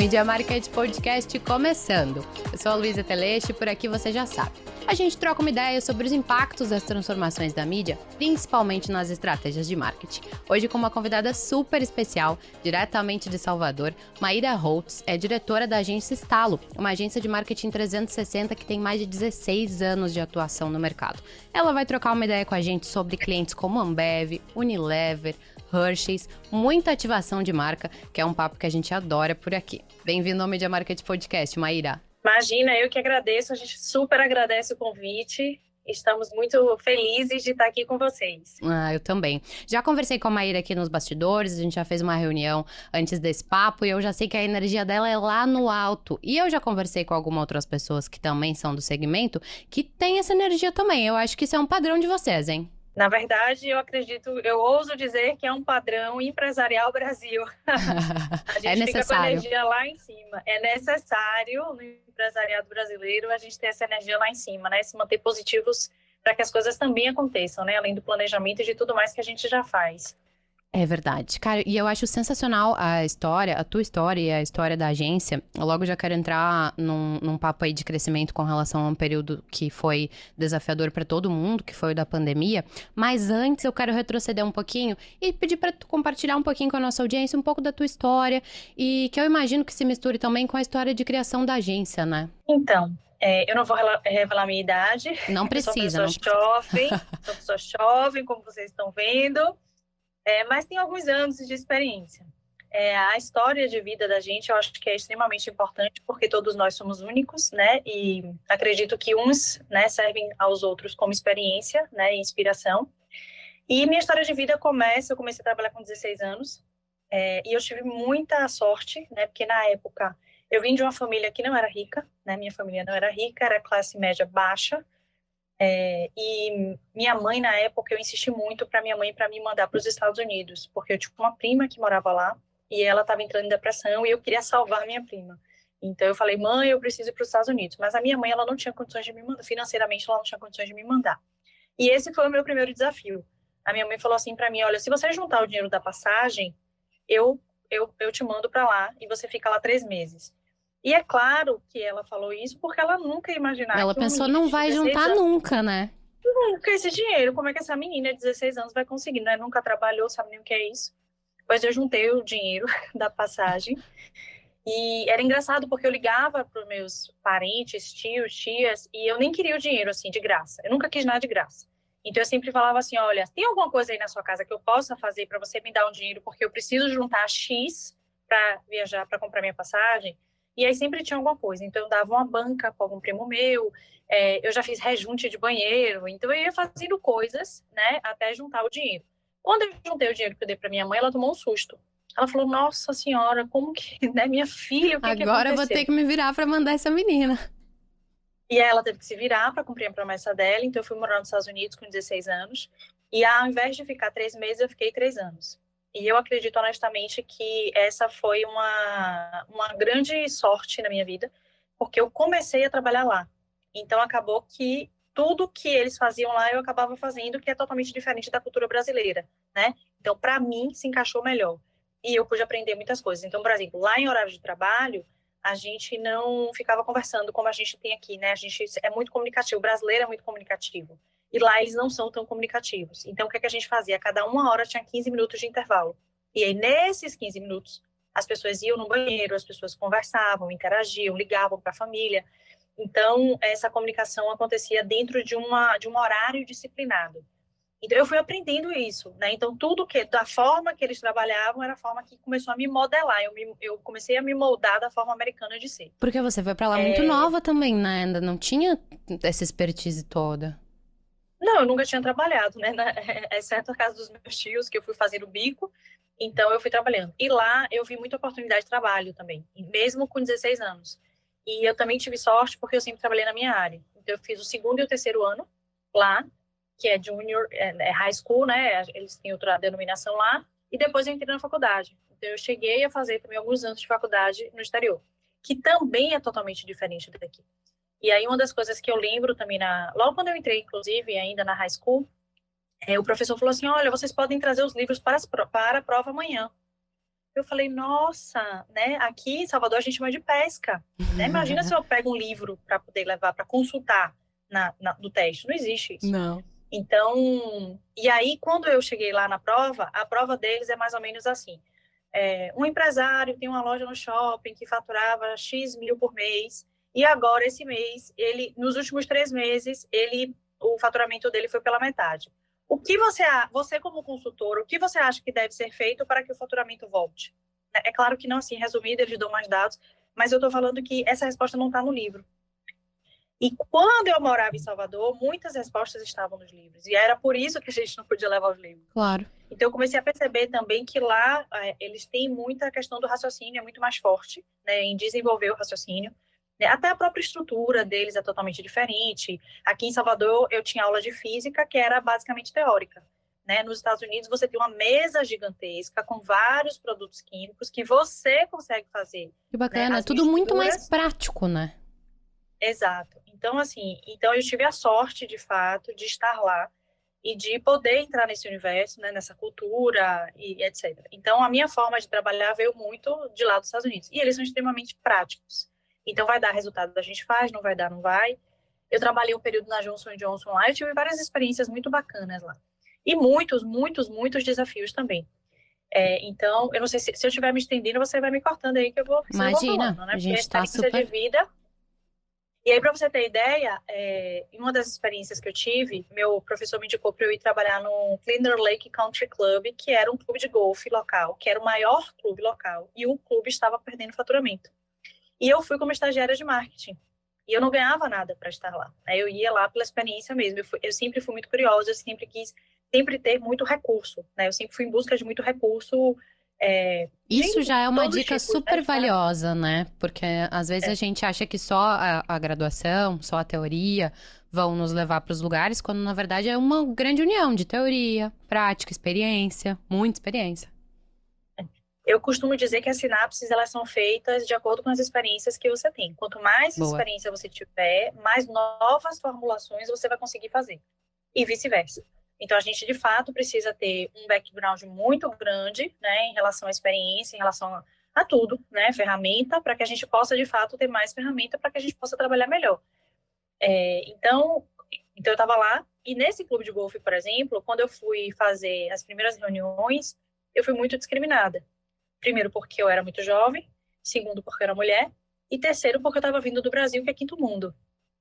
Media Market Podcast começando. Eu sou a Luísa Teleste e por aqui você já sabe. A gente troca uma ideia sobre os impactos das transformações da mídia, principalmente nas estratégias de marketing. Hoje com uma convidada super especial, diretamente de Salvador, Maíra Holtz, é diretora da agência Estalo, uma agência de marketing 360 que tem mais de 16 anos de atuação no mercado. Ela vai trocar uma ideia com a gente sobre clientes como Ambev, Unilever, Hershey's, muita ativação de marca, que é um papo que a gente adora por aqui. Bem-vindo ao Media Market Podcast, Maíra. Imagina, eu que agradeço, a gente super agradece o convite. Estamos muito felizes de estar aqui com vocês. Eu também. Já conversei com a Maíra aqui nos bastidores, a gente já fez uma reunião antes desse papo e eu já sei que a energia dela é lá no alto. E eu já conversei com algumas outras pessoas que também são do segmento, que tem essa energia também. Eu acho que isso é um padrão de vocês, hein? Na verdade, eu ouso dizer que é um padrão empresarial Brasil. A gente É necessário. fica com a energia lá em cima. É necessário no empresariado brasileiro a gente ter essa energia lá em cima, né? Se manter positivos para que as coisas também aconteçam, né? Além do planejamento e de tudo mais que a gente já faz. É verdade. Cara, e eu acho sensacional a história, a tua história e a história da agência. Eu logo já quero entrar num papo aí de crescimento com relação a um período que foi desafiador para todo mundo, que foi o da pandemia. Mas antes eu quero retroceder um pouquinho e pedir para tu compartilhar um pouquinho com a nossa audiência um pouco da tua história e que eu imagino que se misture também com a história de criação da agência, né? Então, eu não vou revelar minha idade. Não precisa, Eu sou uma pessoa jovem, como vocês estão vendo. Mas tem alguns anos de experiência. A história de vida da gente, eu acho que é extremamente importante, porque todos nós somos únicos, né? E acredito que uns, né, servem aos outros como experiência, né, e inspiração. E minha história de vida eu comecei a trabalhar com 16 anos, e eu tive muita sorte, né? Porque na época eu vim de uma família que não era rica, né? Minha família não era rica, era classe média baixa. E minha mãe, na época, eu insisti muito para minha mãe para me mandar para os Estados Unidos, porque eu tinha uma prima que morava lá e ela estava entrando em depressão e eu queria salvar minha prima. Então eu falei, mãe, eu preciso ir para os Estados Unidos. Mas a minha mãe, ela não tinha condições de me mandar, financeiramente ela não tinha condições de me mandar. E esse foi o meu primeiro desafio. A minha mãe falou assim para mim, olha, se você juntar o dinheiro da passagem, eu te mando para lá e você fica lá 3 meses. E é claro que ela falou isso porque ela nunca ia imaginar. Ela que pensou, não vai juntar nunca, né? Nunca esse dinheiro. Como é que essa menina de 16 anos vai conseguir, né? Nunca trabalhou, sabe nem o que é isso. Pois eu juntei o dinheiro da passagem. E era engraçado porque eu ligava para os meus parentes, tios, tias, e eu nem queria o dinheiro, assim, de graça. Eu nunca quis nada de graça. Então eu sempre falava assim, olha, tem alguma coisa aí na sua casa que eu possa fazer para você me dar um dinheiro, porque eu preciso juntar X para viajar, para comprar minha passagem? E aí sempre tinha alguma coisa. Então eu dava uma banca com algum primo meu, eu já fiz rejunte de banheiro, então eu ia fazendo coisas, né, até juntar o dinheiro. Quando eu juntei o dinheiro que eu dei para minha mãe, ela tomou um susto. Ela falou, nossa senhora, como que, né, minha filha, o que Agora que aconteceu? eu vou ter que me virar para mandar essa menina. E aí ela teve que se virar para cumprir a promessa dela, então eu fui morar nos Estados Unidos com 16 anos, e ao invés de ficar 3 meses, eu fiquei 3 anos. E eu acredito honestamente que essa foi uma grande sorte na minha vida, porque eu comecei a trabalhar lá. Então acabou que tudo que eles faziam lá eu acabava fazendo, que é totalmente diferente da cultura brasileira, né? Então para mim se encaixou melhor. E eu pude aprender muitas coisas. Então, por exemplo, lá em horário de trabalho, a gente não ficava conversando como a gente tem aqui, né? A gente é muito comunicativo, o brasileiro é muito comunicativo. E lá eles não são tão comunicativos. Então, o que é que a gente fazia? A cada 1 hora tinha 15 minutos de intervalo. E aí, nesses 15 minutos, as pessoas iam no banheiro, as pessoas conversavam, interagiam, ligavam para a família. Então, essa comunicação acontecia dentro de um horário disciplinado. Então, eu fui aprendendo isso, né? Então, da forma que eles trabalhavam, era a forma que começou a me modelar. Eu comecei a me moldar da forma americana de ser. Porque você foi pra lá muito nova também, né? Ainda não tinha essa expertise toda. Não, eu nunca tinha trabalhado, né? Exceto a casa dos meus tios, que eu fui fazer o bico. Então, eu fui trabalhando. E lá, eu vi muita oportunidade de trabalho também, mesmo com 16 anos. E eu também tive sorte, porque eu sempre trabalhei na minha área. Então, eu fiz o 2º e o 3º ano lá, que é junior, high school, né? Eles têm outra denominação lá. E depois eu entrei na faculdade. Então, eu cheguei a fazer também alguns anos de faculdade no exterior, que também é totalmente diferente daqui. E aí, uma das coisas que eu lembro também, logo quando eu entrei, inclusive, ainda na high school, o professor falou assim, olha, vocês podem trazer os livros para a prova amanhã. Eu falei, nossa, né? Aqui em Salvador a gente chama de pesca, né? Imagina se eu pego um livro para poder levar para consultar no teste. Não existe isso. Não. Então, e aí quando eu cheguei lá na prova, a prova deles é mais ou menos assim. Um empresário tem uma loja no shopping que faturava X mil por mês, e agora, esse mês, nos últimos 3 meses, o faturamento dele foi pela metade. O que você como consultor, o que você acha que deve ser feito para que o faturamento volte? É claro que não assim, resumido, eles dão mais dados, mas eu estou falando que essa resposta não está no livro. E quando eu morava em Salvador, muitas respostas estavam nos livros. E era por isso que a gente não podia levar os livros. Claro. Então, eu comecei a perceber também que lá eles têm muita questão do raciocínio, é muito mais forte, né, em desenvolver o raciocínio. Né? Até a própria estrutura deles é totalmente diferente. Aqui em Salvador, eu tinha aula de física, que era basicamente teórica. Né? Nos Estados Unidos, você tem uma mesa gigantesca com vários produtos químicos que você consegue fazer. Que bacana, né? é tudo muito mais prático, né? Exato. Então, assim, eu tive a sorte, de fato, de estar lá e de poder entrar nesse universo, né, nessa cultura e etc. Então, a minha forma de trabalhar veio muito de lá dos Estados Unidos. E eles são extremamente práticos. Então, vai dar resultado, a gente faz, não vai dar, não vai. Eu trabalhei um período na Johnson Johnson lá, eu tive várias experiências muito bacanas lá. E muitos, muitos, muitos desafios também. Então, eu não sei se eu estiver me estendendo, você vai me cortando aí que eu vou Imagina, falando, né? a gente Porque tá experiência super... de vida. E aí, para você ter ideia, em uma das experiências que eu tive, meu professor me indicou para eu ir trabalhar no Cleaner Lake Country Club, que era um clube de golfe local, que era o maior clube local, e o clube estava perdendo faturamento. E eu fui como estagiária de marketing, e eu não ganhava nada para estar lá. Eu ia lá pela experiência mesmo, eu sempre fui muito curiosa, eu sempre quis ter muito recurso, né? Eu sempre fui em busca de muito recurso. Isso já é uma dica tipos, super né? valiosa, né? Porque às vezes a gente acha que só a graduação, só a teoria vão nos levar para os lugares, quando na verdade é uma grande união de teoria, prática, experiência, muita experiência. Eu costumo dizer que as sinapses, elas são feitas de acordo com as experiências que você tem. Quanto mais Boa. experiência você tiver, mais novas formulações você vai conseguir fazer. E vice-versa. Então, a gente, de fato, precisa ter um background muito grande, né, em relação à experiência, em relação a tudo, né, ferramenta, para que a gente possa, de fato, ter mais ferramenta para que a gente possa trabalhar melhor. Então, eu estava lá, e nesse clube de golfe, por exemplo, quando eu fui fazer as primeiras reuniões, eu fui muito discriminada. Primeiro, porque eu era muito jovem. Segundo, porque eu era mulher. E terceiro, porque eu estava vindo do Brasil, que é quinto mundo.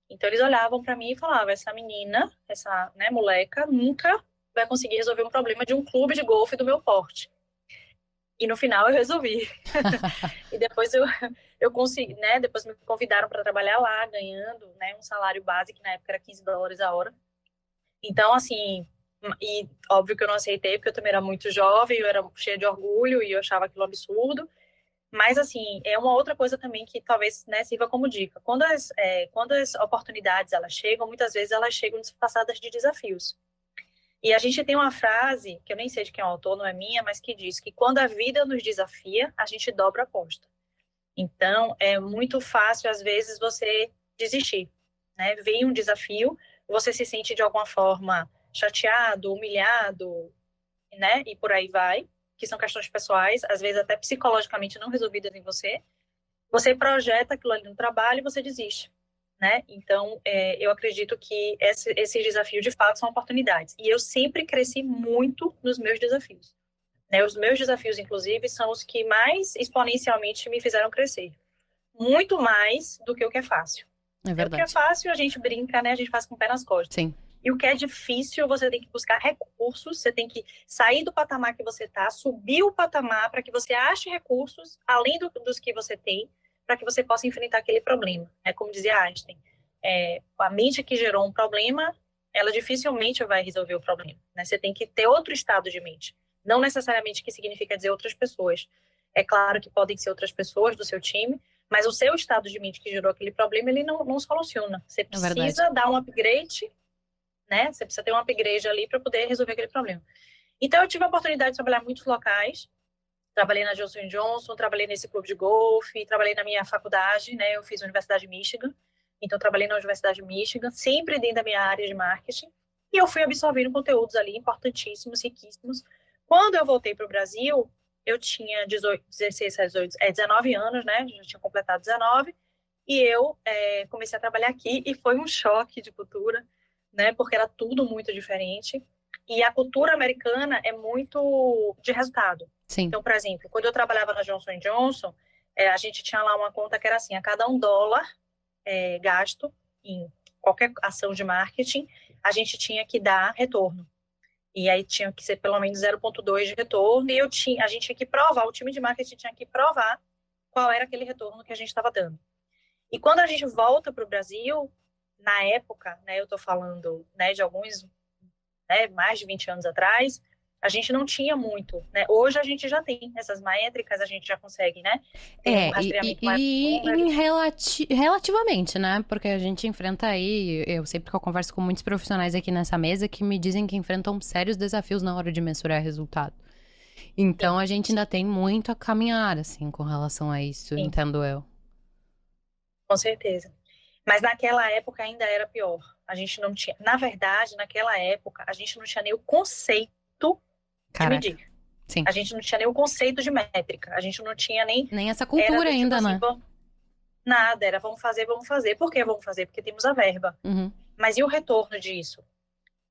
Então, eles olhavam para mim e falavam, essa menina, essa moleca, nunca vai conseguir resolver um problema de um clube de golfe do meu porte. E no final eu resolvi. E depois eu consegui, né? Depois me convidaram para trabalhar lá, ganhando, né, um salário base, que na época era $15 a hora. Então, assim, e óbvio que eu não aceitei, porque eu também era muito jovem, eu era cheia de orgulho e eu achava aquilo absurdo. Mas, assim, é uma outra coisa também que talvez, né, sirva como dica. Quando as oportunidades elas chegam, muitas vezes elas chegam disfarçadas de desafios. E a gente tem uma frase, que eu nem sei de quem é o autor, não é minha, mas que diz que quando a vida nos desafia, a gente dobra a aposta. Então, é muito fácil, às vezes, você desistir, né? Vem um desafio, você se sente de alguma forma chateado, humilhado, né? E por aí vai, que são questões pessoais, às vezes até psicologicamente não resolvidas em você. Você projeta aquilo ali no trabalho e você desiste, né? Então, eu acredito que esses desafios, de fato, são oportunidades. E eu sempre cresci muito nos meus desafios. Né? Os meus desafios, inclusive, são os que mais exponencialmente me fizeram crescer. Muito mais do que o que é fácil. É verdade. O que é fácil, a gente brinca, né? A gente faz com o pé nas costas. Sim. E o que é difícil, você tem que buscar recursos, você tem que sair do patamar que você está, subir o patamar para que você ache recursos, além dos que você tem, para que você possa enfrentar aquele problema. É como dizia Einstein, a mente que gerou um problema, ela dificilmente vai resolver o problema. Né? Você tem que ter outro estado de mente. Não necessariamente que significa dizer outras pessoas. É claro que podem ser outras pessoas do seu time, mas o seu estado de mente que gerou aquele problema, ele não soluciona. Você precisa dar um upgrade, né? Você precisa ter um upgrade ali para poder resolver aquele problema. Então, eu tive a oportunidade de trabalhar em muitos locais. Trabalhei na Johnson Johnson, trabalhei nesse clube de golfe, trabalhei na minha faculdade, né? Eu fiz a Universidade de Michigan. Então, trabalhei na Universidade de Michigan, sempre dentro da minha área de marketing. E eu fui absorvendo conteúdos ali importantíssimos, riquíssimos. Quando eu voltei para o Brasil, eu tinha 16, 18, 19 anos, né? Já tinha completado 19. E eu comecei a trabalhar aqui e foi um choque de cultura, né? Porque era tudo muito diferente. E a cultura americana é muito de resultado. Sim. Então, por exemplo, quando eu trabalhava na Johnson Johnson, a gente tinha lá uma conta que era assim, a cada $1 gasto em qualquer ação de marketing, a gente tinha que dar retorno. E aí tinha que ser pelo menos 0,2 de retorno, e a gente tinha que provar, o time de marketing tinha que provar qual era aquele retorno que a gente estava dando. E quando a gente volta para o Brasil, na época, né, eu estou falando, né, de alguns, né, mais de 20 anos atrás, a gente não tinha muito, né? Hoje a gente já tem essas métricas, a gente já consegue, né, ter um rastreamento mais relativamente, né? Porque a gente enfrenta aí, eu sempre que eu converso com muitos profissionais aqui nessa mesa que me dizem que enfrentam sérios desafios na hora de mensurar resultado. Então, a gente ainda tem muito a caminhar, assim, com relação a isso, Sim. entendo eu. Com certeza. Mas naquela época ainda era pior. A gente não tinha, na verdade, naquela época, a gente não tinha nem o conceito de medir. Sim. A gente não tinha nem o conceito de métrica. A gente não tinha nem essa cultura ainda, tipo, né? Assim, nada, era vamos fazer, vamos fazer. Por que vamos fazer? Porque temos a verba. Uhum. Mas e o retorno disso?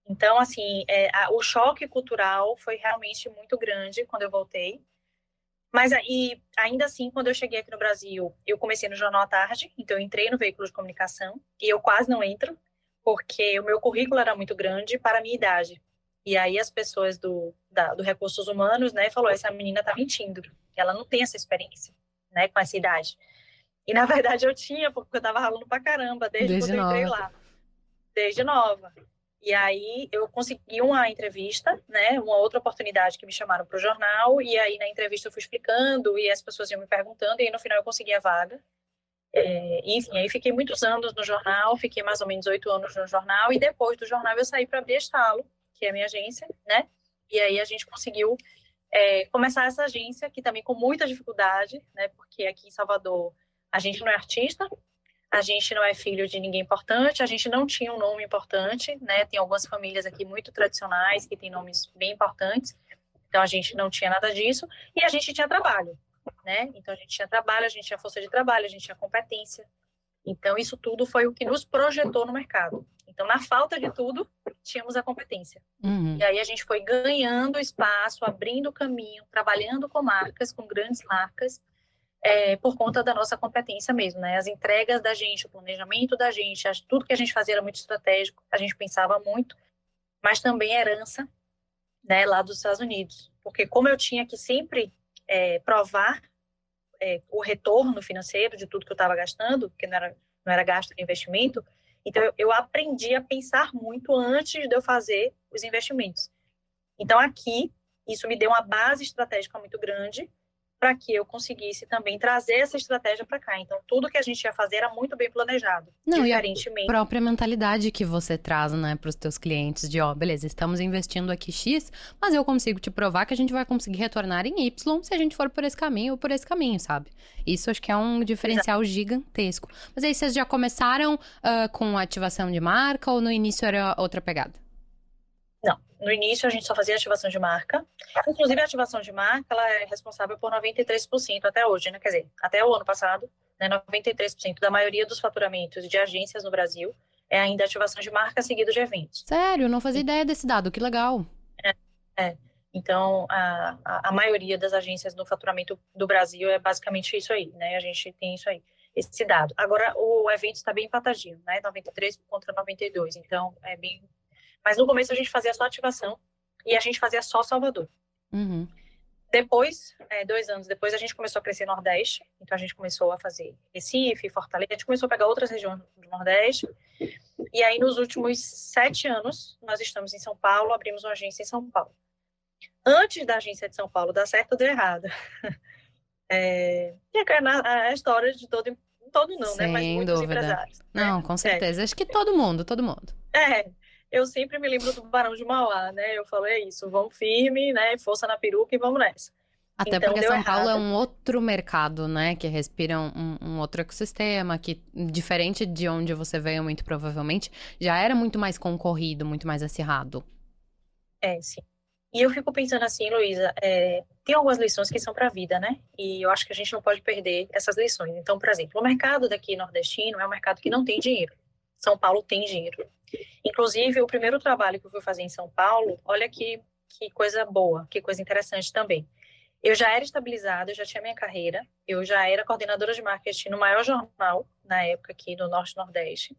Então, assim, o choque cultural foi realmente muito grande quando eu voltei. Mas aí, ainda assim, quando eu cheguei aqui no Brasil, eu comecei no Jornal à Tarde, então eu entrei no veículo de comunicação, e eu quase não entro, porque o meu currículo era muito grande para a minha idade. E aí as pessoas do Recursos Humanos, né, falou, essa menina tá mentindo, ela não tem essa experiência, né, com essa idade. E na verdade eu tinha, porque eu tava ralando pra caramba, desde quando eu entrei lá. Desde nova. E aí eu consegui uma entrevista, né, uma outra oportunidade que me chamaram para o jornal, e aí na entrevista eu fui explicando, e as pessoas iam me perguntando, e aí no final eu consegui a vaga. Enfim, aí fiquei muitos anos no jornal, fiquei mais ou menos 8 anos no jornal, e depois do jornal eu saí para abrir a Estalo, que é a minha agência, né, e aí a gente conseguiu começar essa agência, que também com muita dificuldade, né, porque aqui em Salvador a gente não é artista, a gente não é filho de ninguém importante, a gente não tinha um nome importante, né? Tem algumas famílias aqui muito tradicionais que têm nomes bem importantes, então a gente não tinha nada disso, e a gente tinha trabalho, né? Então a gente tinha trabalho, a gente tinha força de trabalho, a gente tinha competência. Então isso tudo foi o que nos projetou no mercado. Então, na falta de tudo, tínhamos a competência. Uhum. E aí a gente foi ganhando espaço, abrindo caminho, trabalhando com marcas, com grandes marcas, por conta da nossa competência mesmo, né? As entregas da gente, o planejamento da gente, tudo que a gente fazia era muito estratégico, a gente pensava muito, mas também herança, né, lá dos Estados Unidos. Porque como eu tinha que sempre provar o retorno financeiro de tudo que eu estava gastando, porque não era gasto de investimento, então eu aprendi a pensar muito antes de eu fazer os investimentos. Então aqui, isso me deu uma base estratégica muito grande, para que eu conseguisse também trazer essa estratégia para cá. Então, tudo que a gente ia fazer era muito bem planejado. Não, diferentemente. E a própria mentalidade que você traz, né, para os teus clientes de, beleza, estamos investindo aqui X, mas eu consigo te provar que a gente vai conseguir retornar em Y se a gente for por esse caminho ou por esse caminho, sabe? Isso acho que é um diferencial gigantesco. Mas aí, vocês já começaram com ativação de marca ou no início era outra pegada? Não, no início a gente só fazia ativação de marca. Inclusive, a ativação de marca, ela é responsável por 93% até hoje, né? Quer dizer, até o ano passado, né? 93% da maioria dos faturamentos de agências no Brasil é ainda ativação de marca seguido de eventos. Sério? Não fazia ideia desse dado, que legal. Então, a maioria das agências no faturamento do Brasil é basicamente isso aí, né? A gente tem isso aí, esse dado. Agora, o evento está bem empatadinho, né? 93 contra 92, então é bem... Mas no começo a gente fazia só ativação e a gente fazia só Salvador. Uhum. Depois, 2 anos depois, a gente começou a crescer no Nordeste. Então a gente começou a fazer Recife, Fortaleza, a gente começou a pegar outras regiões do Nordeste. E aí nos últimos 7 anos, nós estamos em São Paulo, abrimos uma agência em São Paulo. Antes da agência de São Paulo dar certo ou dar errado. A história de todo não, né? Mas muitos empresários. Não, com certeza. Acho que todo mundo. Eu sempre me lembro do Barão de Mauá, né? Eu falo, é isso, vamos firme, né? Força na peruca e vamos nessa. Até então, porque São Paulo errado. É um outro mercado, né? Que respira um outro ecossistema, que, diferente de onde você veio, muito provavelmente, já era muito mais concorrido, muito mais acirrado. Sim. E eu fico pensando assim, Luísa, tem algumas lições que são para a vida, né? E eu acho que a gente não pode perder essas lições. Então, por exemplo, o mercado daqui nordestino é um mercado que não tem dinheiro. São Paulo tem dinheiro. Inclusive, o primeiro trabalho que eu fui fazer em São Paulo, olha que coisa boa, que coisa interessante também. Eu já era estabilizada, eu já tinha minha carreira, eu já era coordenadora de marketing no maior jornal, na época aqui no Norte e Nordeste.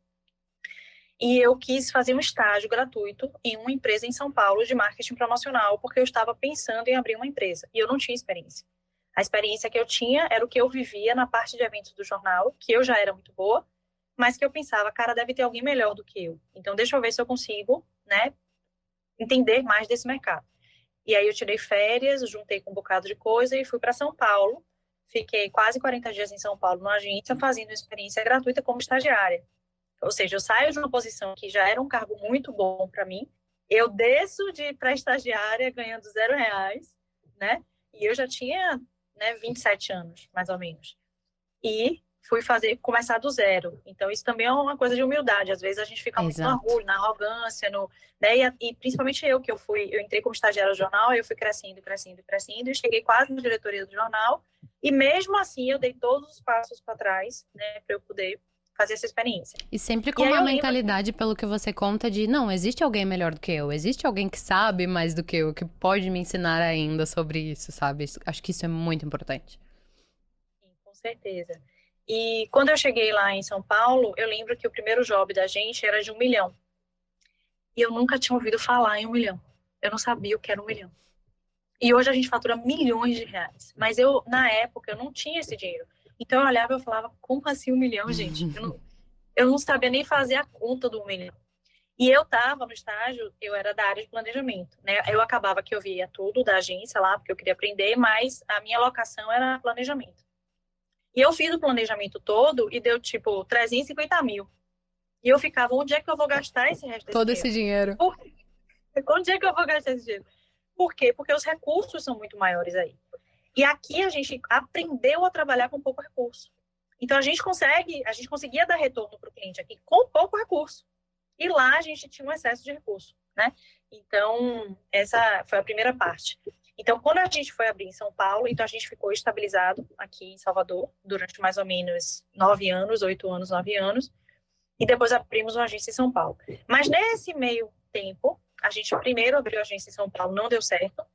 E eu quis fazer um estágio gratuito em uma empresa em São Paulo de marketing promocional, porque eu estava pensando em abrir uma empresa e eu não tinha experiência. A experiência que eu tinha era o que eu vivia na parte de eventos do jornal, que eu já era muito boa, mas que eu pensava, cara, deve ter alguém melhor do que eu. Então, deixa eu ver se eu consigo, né, entender mais desse mercado. E aí eu tirei férias, juntei com um bocado de coisa e fui para São Paulo. Fiquei quase 40 dias em São Paulo, numa agência, fazendo experiência gratuita como estagiária. Ou seja, eu saio de uma posição que já era um cargo muito bom para mim, eu desço de para estagiária ganhando R$ 0, né? E eu já tinha, né, 27 anos, mais ou menos. E fui começar do zero. Então, isso também é uma coisa de humildade. Às vezes a gente fica muito no Exato. orgulho, na arrogância, né? E principalmente eu, que eu entrei como estagiária do jornal, eu fui crescendo, crescendo, crescendo, e cheguei quase na diretoria do jornal. E mesmo assim, eu dei todos os passos para trás, né, para eu poder fazer essa experiência. E sempre com E aí uma eu lembro que mentalidade, pelo que você conta, de não, existe alguém melhor do que eu, existe alguém que sabe mais do que eu, que pode me ensinar ainda sobre isso, sabe? Acho que isso é muito importante. sim, com certeza. E quando eu cheguei lá em São Paulo, eu lembro que o primeiro job da gente era de 1 milhão. E eu nunca tinha ouvido falar em 1 milhão. Eu não sabia o que era 1 milhão. E hoje a gente fatura milhões de reais. Mas eu, na época, eu não tinha esse dinheiro. Então eu olhava e eu falava, como assim 1 milhão, gente? Eu não sabia nem fazer a conta do 1 milhão. E eu estava no estágio, eu era da área de planejamento, né? Eu acabava que eu via tudo da agência lá, porque eu queria aprender, mas a minha alocação era planejamento. E eu fiz o planejamento todo e deu, tipo, 350 mil. E eu ficava, onde é que eu vou gastar esse resto desse Todo esse dinheiro? dinheiro. Onde é que eu vou gastar esse dinheiro? Por quê? Porque os recursos são muito maiores aí. E aqui a gente aprendeu a trabalhar com pouco recurso. Então a gente conseguia dar retorno para o cliente aqui com pouco recurso. E lá a gente tinha um excesso de recurso, né? Então, essa foi a primeira parte. Então, quando a gente foi abrir em São Paulo, então a gente ficou estabilizado aqui em Salvador durante mais ou menos 9 anos, 8 anos, 9 anos. E depois abrimos uma agência em São Paulo. Mas nesse meio tempo, a gente primeiro abriu a agência em São Paulo, não deu certo.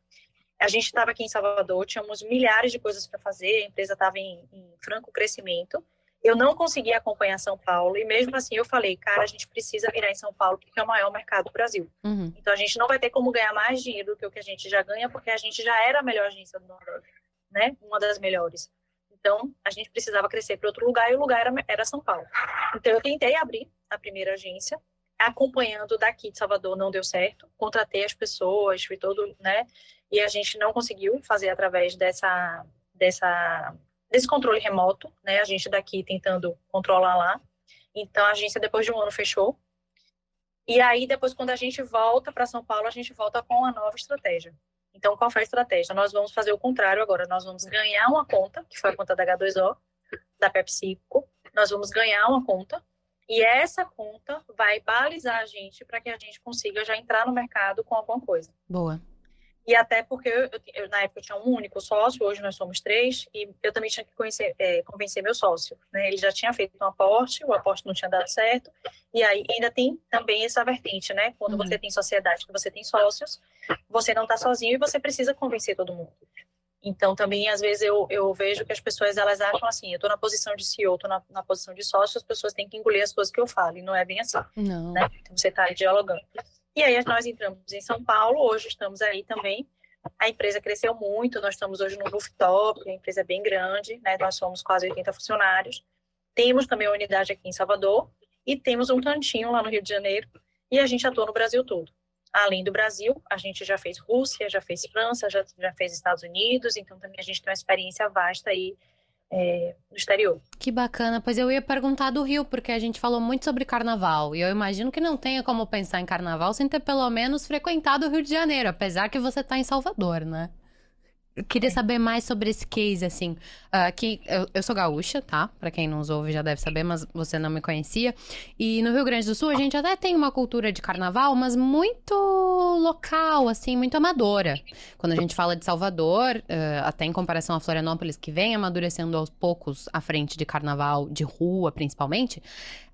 A gente estava aqui em Salvador, tínhamos milhares de coisas para fazer, a empresa estava em franco crescimento. Eu não conseguia acompanhar São Paulo, e mesmo assim eu falei, cara, a gente precisa virar em São Paulo, porque é o maior mercado do Brasil. Uhum. Então a gente não vai ter como ganhar mais dinheiro do que o que a gente já ganha, porque a gente já era a melhor agência do Nordeste, né? Uma das melhores. Então a gente precisava crescer para outro lugar, e o lugar era São Paulo. Então eu tentei abrir a primeira agência, acompanhando daqui de Salvador, não deu certo. Contratei as pessoas, fui todo, né? E a gente não conseguiu fazer através desse controle remoto, né? A gente daqui tentando controlar lá. Então, a agência, depois de um ano, fechou. E aí, depois, quando a gente volta para São Paulo, a gente volta com uma nova estratégia. Então, qual foi a estratégia? Nós vamos fazer o contrário agora. Nós vamos ganhar uma conta, que foi a conta da H2O, da PepsiCo. Nós vamos ganhar uma conta. E essa conta vai balizar a gente para que a gente consiga já entrar no mercado com alguma coisa. Boa. E até porque na época eu tinha um único sócio, hoje nós somos três, e eu também tinha que convencer meu sócio, né? Ele já tinha feito um aporte, o aporte não tinha dado certo, e aí ainda tem também essa vertente, né? Quando você tem sociedade, que você tem sócios, você não está sozinho e você precisa convencer todo mundo. Então, também, às vezes, eu vejo que as pessoas, elas acham assim, eu estou na posição de CEO, estou na posição de sócio, as pessoas têm que engolir as coisas que eu falo, e não é bem assim. Não. Né? Então, você está dialogando. E aí, nós entramos em São Paulo, hoje estamos aí também. A empresa cresceu muito, nós estamos hoje no rooftop, a empresa é bem grande, né? Nós somos quase 80 funcionários. Temos também uma unidade aqui em Salvador e temos um cantinho lá no Rio de Janeiro e a gente atua no Brasil todo. Além do Brasil, a gente já fez Rússia, já fez França, já fez Estados Unidos, então também a gente tem uma experiência vasta aí no exterior. Que bacana, pois eu ia perguntar do Rio, porque a gente falou muito sobre carnaval, e eu imagino que não tenha como pensar em carnaval sem ter pelo menos frequentado o Rio de Janeiro, apesar que você tá em Salvador, né? Eu queria saber mais sobre esse case, assim. Que eu sou gaúcha, tá? Pra quem não nos ouve já deve saber, mas você não me conhecia. E no Rio Grande do Sul a gente até tem uma cultura de carnaval, mas muito local, assim, muito amadora. Quando a gente fala de Salvador, até em comparação a Florianópolis, que vem amadurecendo aos poucos à frente de carnaval de rua, principalmente,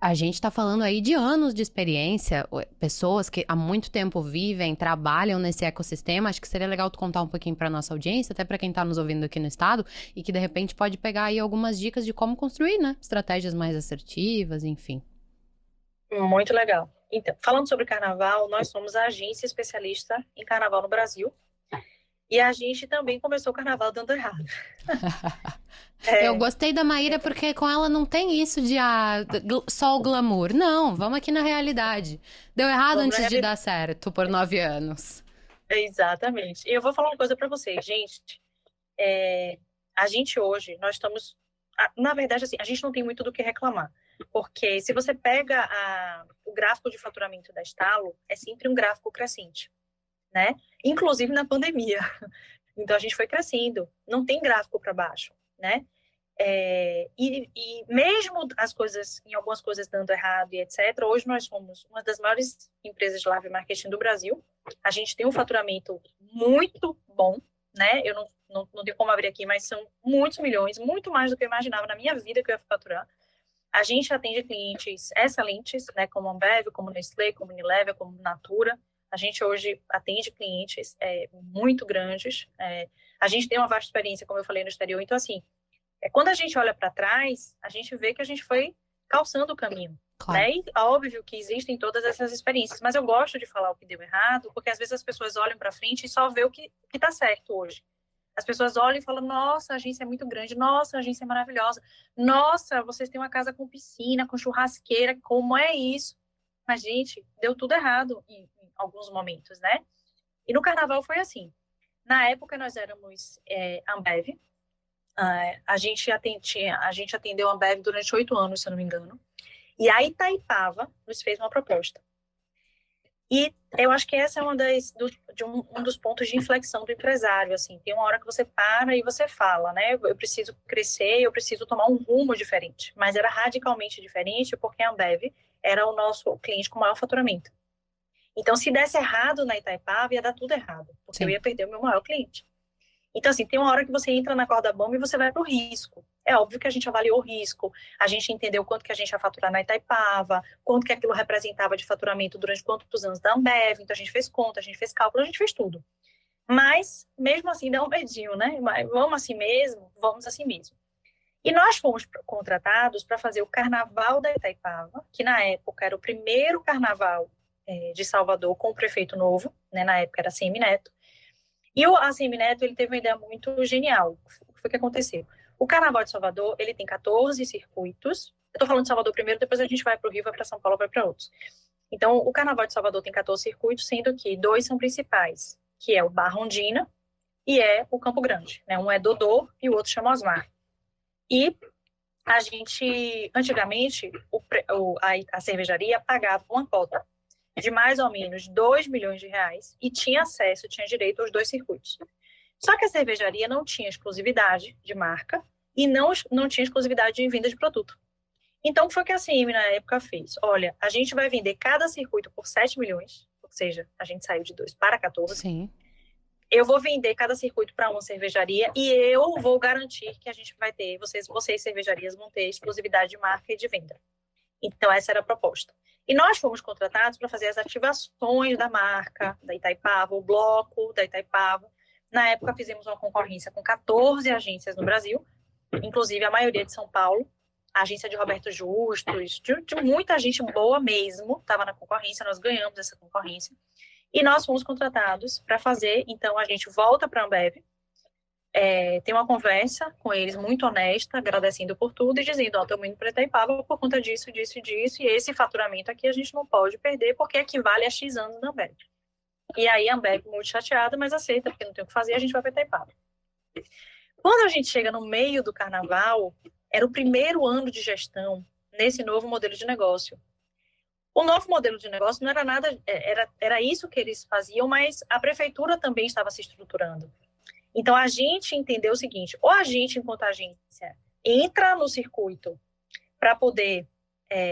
a gente tá falando aí de anos de experiência, pessoas que há muito tempo vivem, trabalham nesse ecossistema. Acho que seria legal tu contar um pouquinho pra nossa audiência, até pra quem tá nos ouvindo aqui no estado, e que de repente pode pegar aí algumas dicas de como construir, né? Estratégias mais assertivas, enfim. Muito legal. Então, falando sobre carnaval, nós somos a agência especialista em carnaval no Brasil. E a gente também começou o carnaval dando errado. Eu É, gostei da Maíra porque com ela não tem isso de só o glamour. Não, vamos aqui na realidade. Deu errado vamos na antes de dar realidade. certo por 9 anos. Exatamente. E eu vou falar uma coisa para vocês, gente. A gente hoje, nós estamos. Na verdade, assim, a gente não tem muito do que reclamar. Porque se você pega o gráfico de faturamento da Estalo, é sempre um gráfico crescente, né? Inclusive na pandemia. Então a gente foi crescendo, não tem gráfico para baixo, né? E mesmo as coisas, em algumas coisas dando errado e etc., hoje nós somos uma das maiores empresas de live marketing do Brasil. A gente tem um faturamento muito bom, né? Eu não tenho como abrir aqui, mas são muitos milhões, muito mais do que eu imaginava na minha vida que eu ia faturar. A gente atende clientes excelentes, né? Como Ambev, como Nestlé, como Unilever, como Natura. A gente hoje atende clientes muito grandes. A gente tem uma vasta experiência, como eu falei, no exterior. Então, assim, quando a gente olha para trás, a gente vê que a gente foi calçando o caminho, Claro. né? E óbvio que existem todas essas experiências, mas eu gosto de falar o que deu errado, porque às vezes as pessoas olham para frente e só vê o que está certo hoje. As pessoas olham e falam: nossa, a agência é muito grande, nossa, a agência é maravilhosa, nossa, vocês têm uma casa com piscina, com churrasqueira, como é isso? Mas, gente, deu tudo errado em alguns momentos, né? E no carnaval foi assim. Na época nós éramos Ambev. A gente atendeu a Ambev durante 8 anos, se eu não me engano. E a Itaipava nos fez uma proposta. E eu acho que essa é um dos pontos de inflexão do empresário. Assim, tem uma hora que você para e você fala, né? Eu preciso crescer, eu preciso tomar um rumo diferente. Mas era radicalmente diferente porque a Ambev era o nosso cliente com maior faturamento. Então, se desse errado na Itaipava, ia dar tudo errado, porque eu Sim. ia perder o meu maior cliente. Então, assim, tem uma hora que você entra na corda bamba e você vai para o risco. É óbvio que a gente avaliou o risco, a gente entendeu quanto que a gente ia faturar na Itaipava, quanto que aquilo representava de faturamento durante quantos anos da Ambev, então a gente fez conta, a gente fez cálculo, a gente fez tudo. Mas, mesmo assim, dá um medinho, né? Mas vamos assim mesmo? Vamos assim mesmo. E nós fomos contratados para fazer o Carnaval da Itaipava, que na época era o primeiro carnaval de Salvador com o prefeito novo, né? Na época era Semineto. E o ACM Neto, ele teve uma ideia muito genial. O que foi que aconteceu? O Carnaval de Salvador, ele tem 14 circuitos. Eu estou falando de Salvador primeiro, depois a gente vai para o Rio, vai para São Paulo, vai para outros. Então, o Carnaval de Salvador tem 14 circuitos, sendo que 2 são principais, que é o Barra Ondina e é o Campo Grande. Né? Um é Dodô e o outro chama Osmar. E a gente, antigamente, a cervejaria pagava uma cota de mais ou menos 2 milhões de reais e tinha acesso, tinha direito aos 2 circuitos. Só que a cervejaria não tinha exclusividade de marca e não tinha exclusividade de venda de produto. Então, o que foi que a CM na época fez? Olha, a gente vai vender cada circuito por 7 milhões, ou seja, a gente saiu de 2 para 14. Sim. Eu vou vender cada circuito para uma cervejaria e eu vou garantir que a gente vai ter, vocês cervejarias vão ter exclusividade de marca e de venda. Então, essa era a proposta. E nós fomos contratados para fazer as ativações da marca, da Itaipava, o bloco da Itaipava. Na época, fizemos uma concorrência com 14 agências no Brasil, inclusive a maioria de São Paulo, a agência de Roberto Justus, de muita gente boa mesmo, estava na concorrência, nós ganhamos essa concorrência. E nós fomos contratados para fazer, então a gente volta para a Ambev, tem uma conversa com eles muito honesta, agradecendo por tudo e dizendo, ó, estamos indo para Itaipava por conta disso, disso e disso, e esse faturamento aqui a gente não pode perder porque equivale a X anos da Ambev. E aí a Ambev, muito chateada, mas aceita, porque não tem o que fazer, a gente vai para Itaipava. Quando a gente chega no meio do carnaval, era o primeiro ano de gestão nesse novo modelo de negócio. O novo modelo de negócio não era nada, era isso que eles faziam, mas a prefeitura também estava se estruturando. Então, a gente entendeu o seguinte, ou a gente, enquanto agência, entra no circuito para poder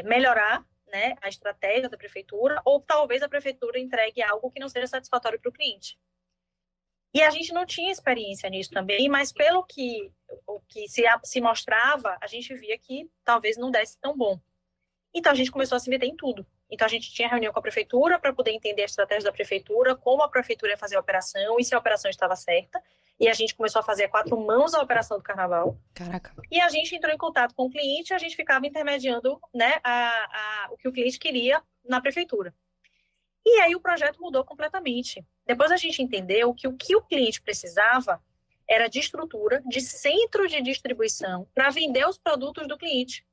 melhorar, né, a estratégia da prefeitura, ou talvez a prefeitura entregue algo que não seja satisfatório para o cliente. E a gente não tinha experiência nisso também, mas pelo que o que se mostrava, a gente via que talvez não desse tão bom. Então a gente começou a se meter em tudo. Então a gente tinha reunião com a prefeitura para poder entender a estratégia da prefeitura, como a prefeitura ia fazer a operação e se a operação estava certa. E a gente começou a fazer a 4 mãos a operação do carnaval. Caraca. E a gente entrou em contato com o cliente e a gente ficava intermediando, né, o que o cliente queria na prefeitura. E aí o projeto mudou completamente. Depois a gente entendeu que o cliente precisava era de estrutura, de centro de distribuição para vender os produtos do cliente.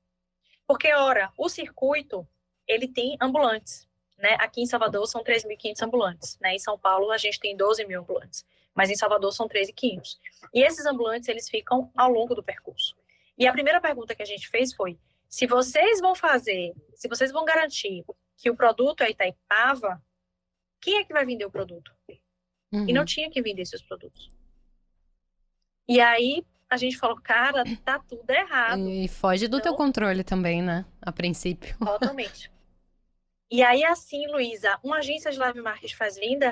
Porque, ora, o circuito, ele tem ambulantes, né? Aqui em Salvador são 3.500 ambulantes, né? Em São Paulo a gente tem 12 mil ambulantes, mas em Salvador são 13.500. E esses ambulantes, eles ficam ao longo do percurso. E a primeira pergunta que a gente fez foi, se vocês vão garantir que o produto é Itaipava, quem é que vai vender o produto? E não tinha quem vendesse os produtos. E aí a gente falou, cara, tá tudo errado. E foge do Então, teu controle também, né? A princípio. totalmente. E aí, assim, Luísa, uma agência de live marketing faz venda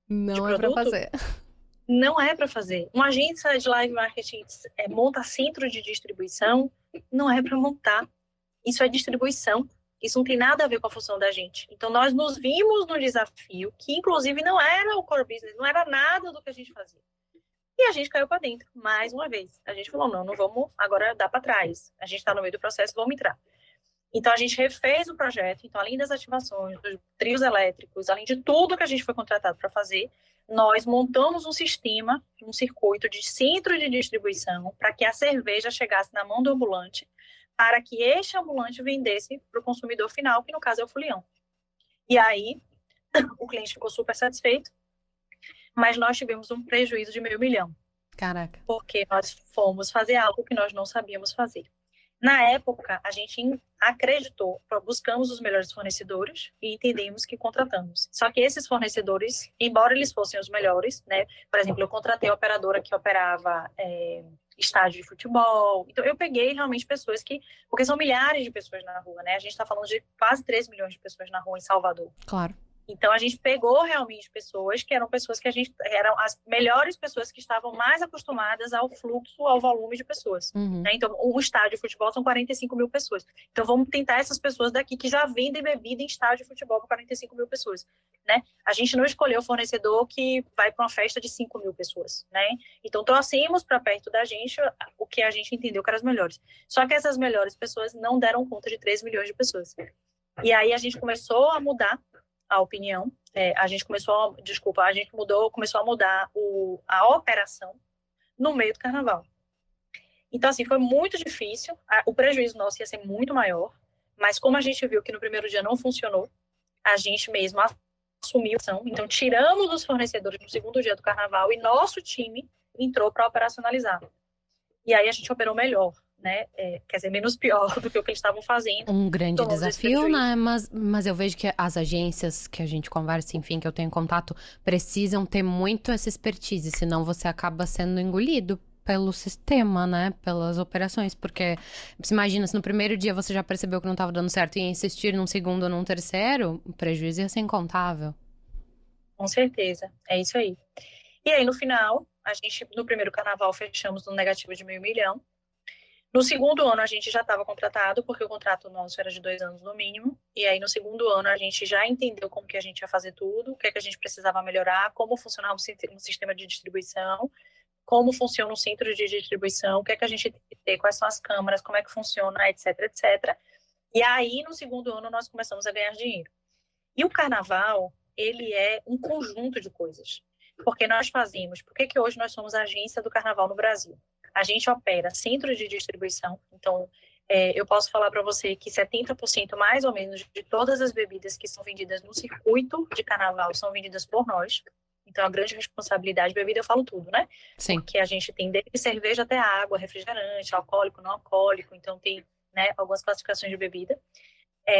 de Não é pra produto? fazer. Não é para fazer. Uma agência de live marketing monta centro de distribuição? Não é para montar. Isso é distribuição. Isso não tem nada a ver com a função da gente. Então, nós nos vimos num desafio que, inclusive, não era o core business, não era nada do que a gente fazia. E a gente caiu para dentro, mais uma vez. A gente falou, não vamos agora dar para trás. A gente está no meio do processo, vamos entrar. Então, a gente refez o projeto. Então, além das ativações, dos trios elétricos, além de tudo que a gente foi contratado para fazer, nós montamos um sistema, um circuito de centro de distribuição para que a cerveja chegasse na mão do ambulante, para que este ambulante vendesse para o consumidor final, que no caso é o Fulião. E aí, o cliente ficou super satisfeito, mas nós tivemos um prejuízo de 500 mil. Caraca. Porque nós fomos fazer algo que nós não sabíamos fazer. Na época, a gente acreditou, buscamos os melhores fornecedores e entendemos que contratamos. Só que esses fornecedores, embora eles fossem os melhores, né? Por exemplo, eu contratei a operadora que operava estádio de futebol. Então, eu peguei realmente pessoas que... Porque são milhares de pessoas na rua, né? A gente está falando de quase 3 milhões de pessoas na rua em Salvador. Claro. Então, a gente pegou realmente pessoas que eram pessoas que eram as melhores pessoas que estavam mais acostumadas ao fluxo, ao volume de pessoas. Né? Então, um estádio de futebol são 45 mil pessoas. Então, vamos tentar essas pessoas daqui que já vendem bebida em estádio de futebol para 45 mil pessoas. Né? A gente não escolheu o fornecedor que vai para uma festa de 5 mil pessoas. Né? Então, trouxemos para perto da gente o que a gente entendeu que eram as melhores. Só que essas melhores pessoas não deram conta de 3 milhões de pessoas. E aí, a gente começou a mudar a opinião, começou a mudar a operação no meio do carnaval. Então, assim, foi muito difícil, o prejuízo nosso ia ser muito maior, mas como a gente viu que no primeiro dia não funcionou, a gente mesmo assumiu a ação, então tiramos os fornecedores no segundo dia do carnaval e nosso time entrou para operacionalizar. E aí a gente operou melhor. Né? Quer dizer, menos pior do que o que eles estavam fazendo. Um grande desafio, né? Mas eu vejo que as agências que a gente conversa, enfim, que eu tenho contato, precisam ter muito essa expertise, senão você acaba sendo engolido pelo sistema, né? Pelas operações, porque você imagina, se no primeiro dia você já percebeu que não estava dando certo e ia insistir num segundo ou num terceiro, o prejuízo ia ser incontável. Com certeza, é isso aí. E aí, no final, a gente, no primeiro carnaval, fechamos no negativo de 500 mil. No segundo ano, a gente já estava contratado, porque o contrato nosso era de 2 anos no mínimo. E aí, no segundo ano, a gente já entendeu como que a gente ia fazer tudo, o que é que a gente precisava melhorar, como funcionava um sistema de distribuição, como funciona um centro de distribuição, o que é que a gente tem que ter, quais são as câmaras, como é que funciona, etc, etc. E aí, no segundo ano, nós começamos a ganhar dinheiro. E o carnaval, ele é um conjunto de coisas. Porque nós fazemos... Por que hoje nós somos a agência do carnaval no Brasil? A gente opera centro de distribuição, então eu posso falar para você que 70% mais ou menos de todas as bebidas que são vendidas no circuito de carnaval são vendidas por nós. Então, a grande responsabilidade, bebida eu falo tudo, né? Sim. Porque a gente tem desde cerveja até água, refrigerante, alcoólico, não alcoólico, então tem, né, algumas classificações de bebida.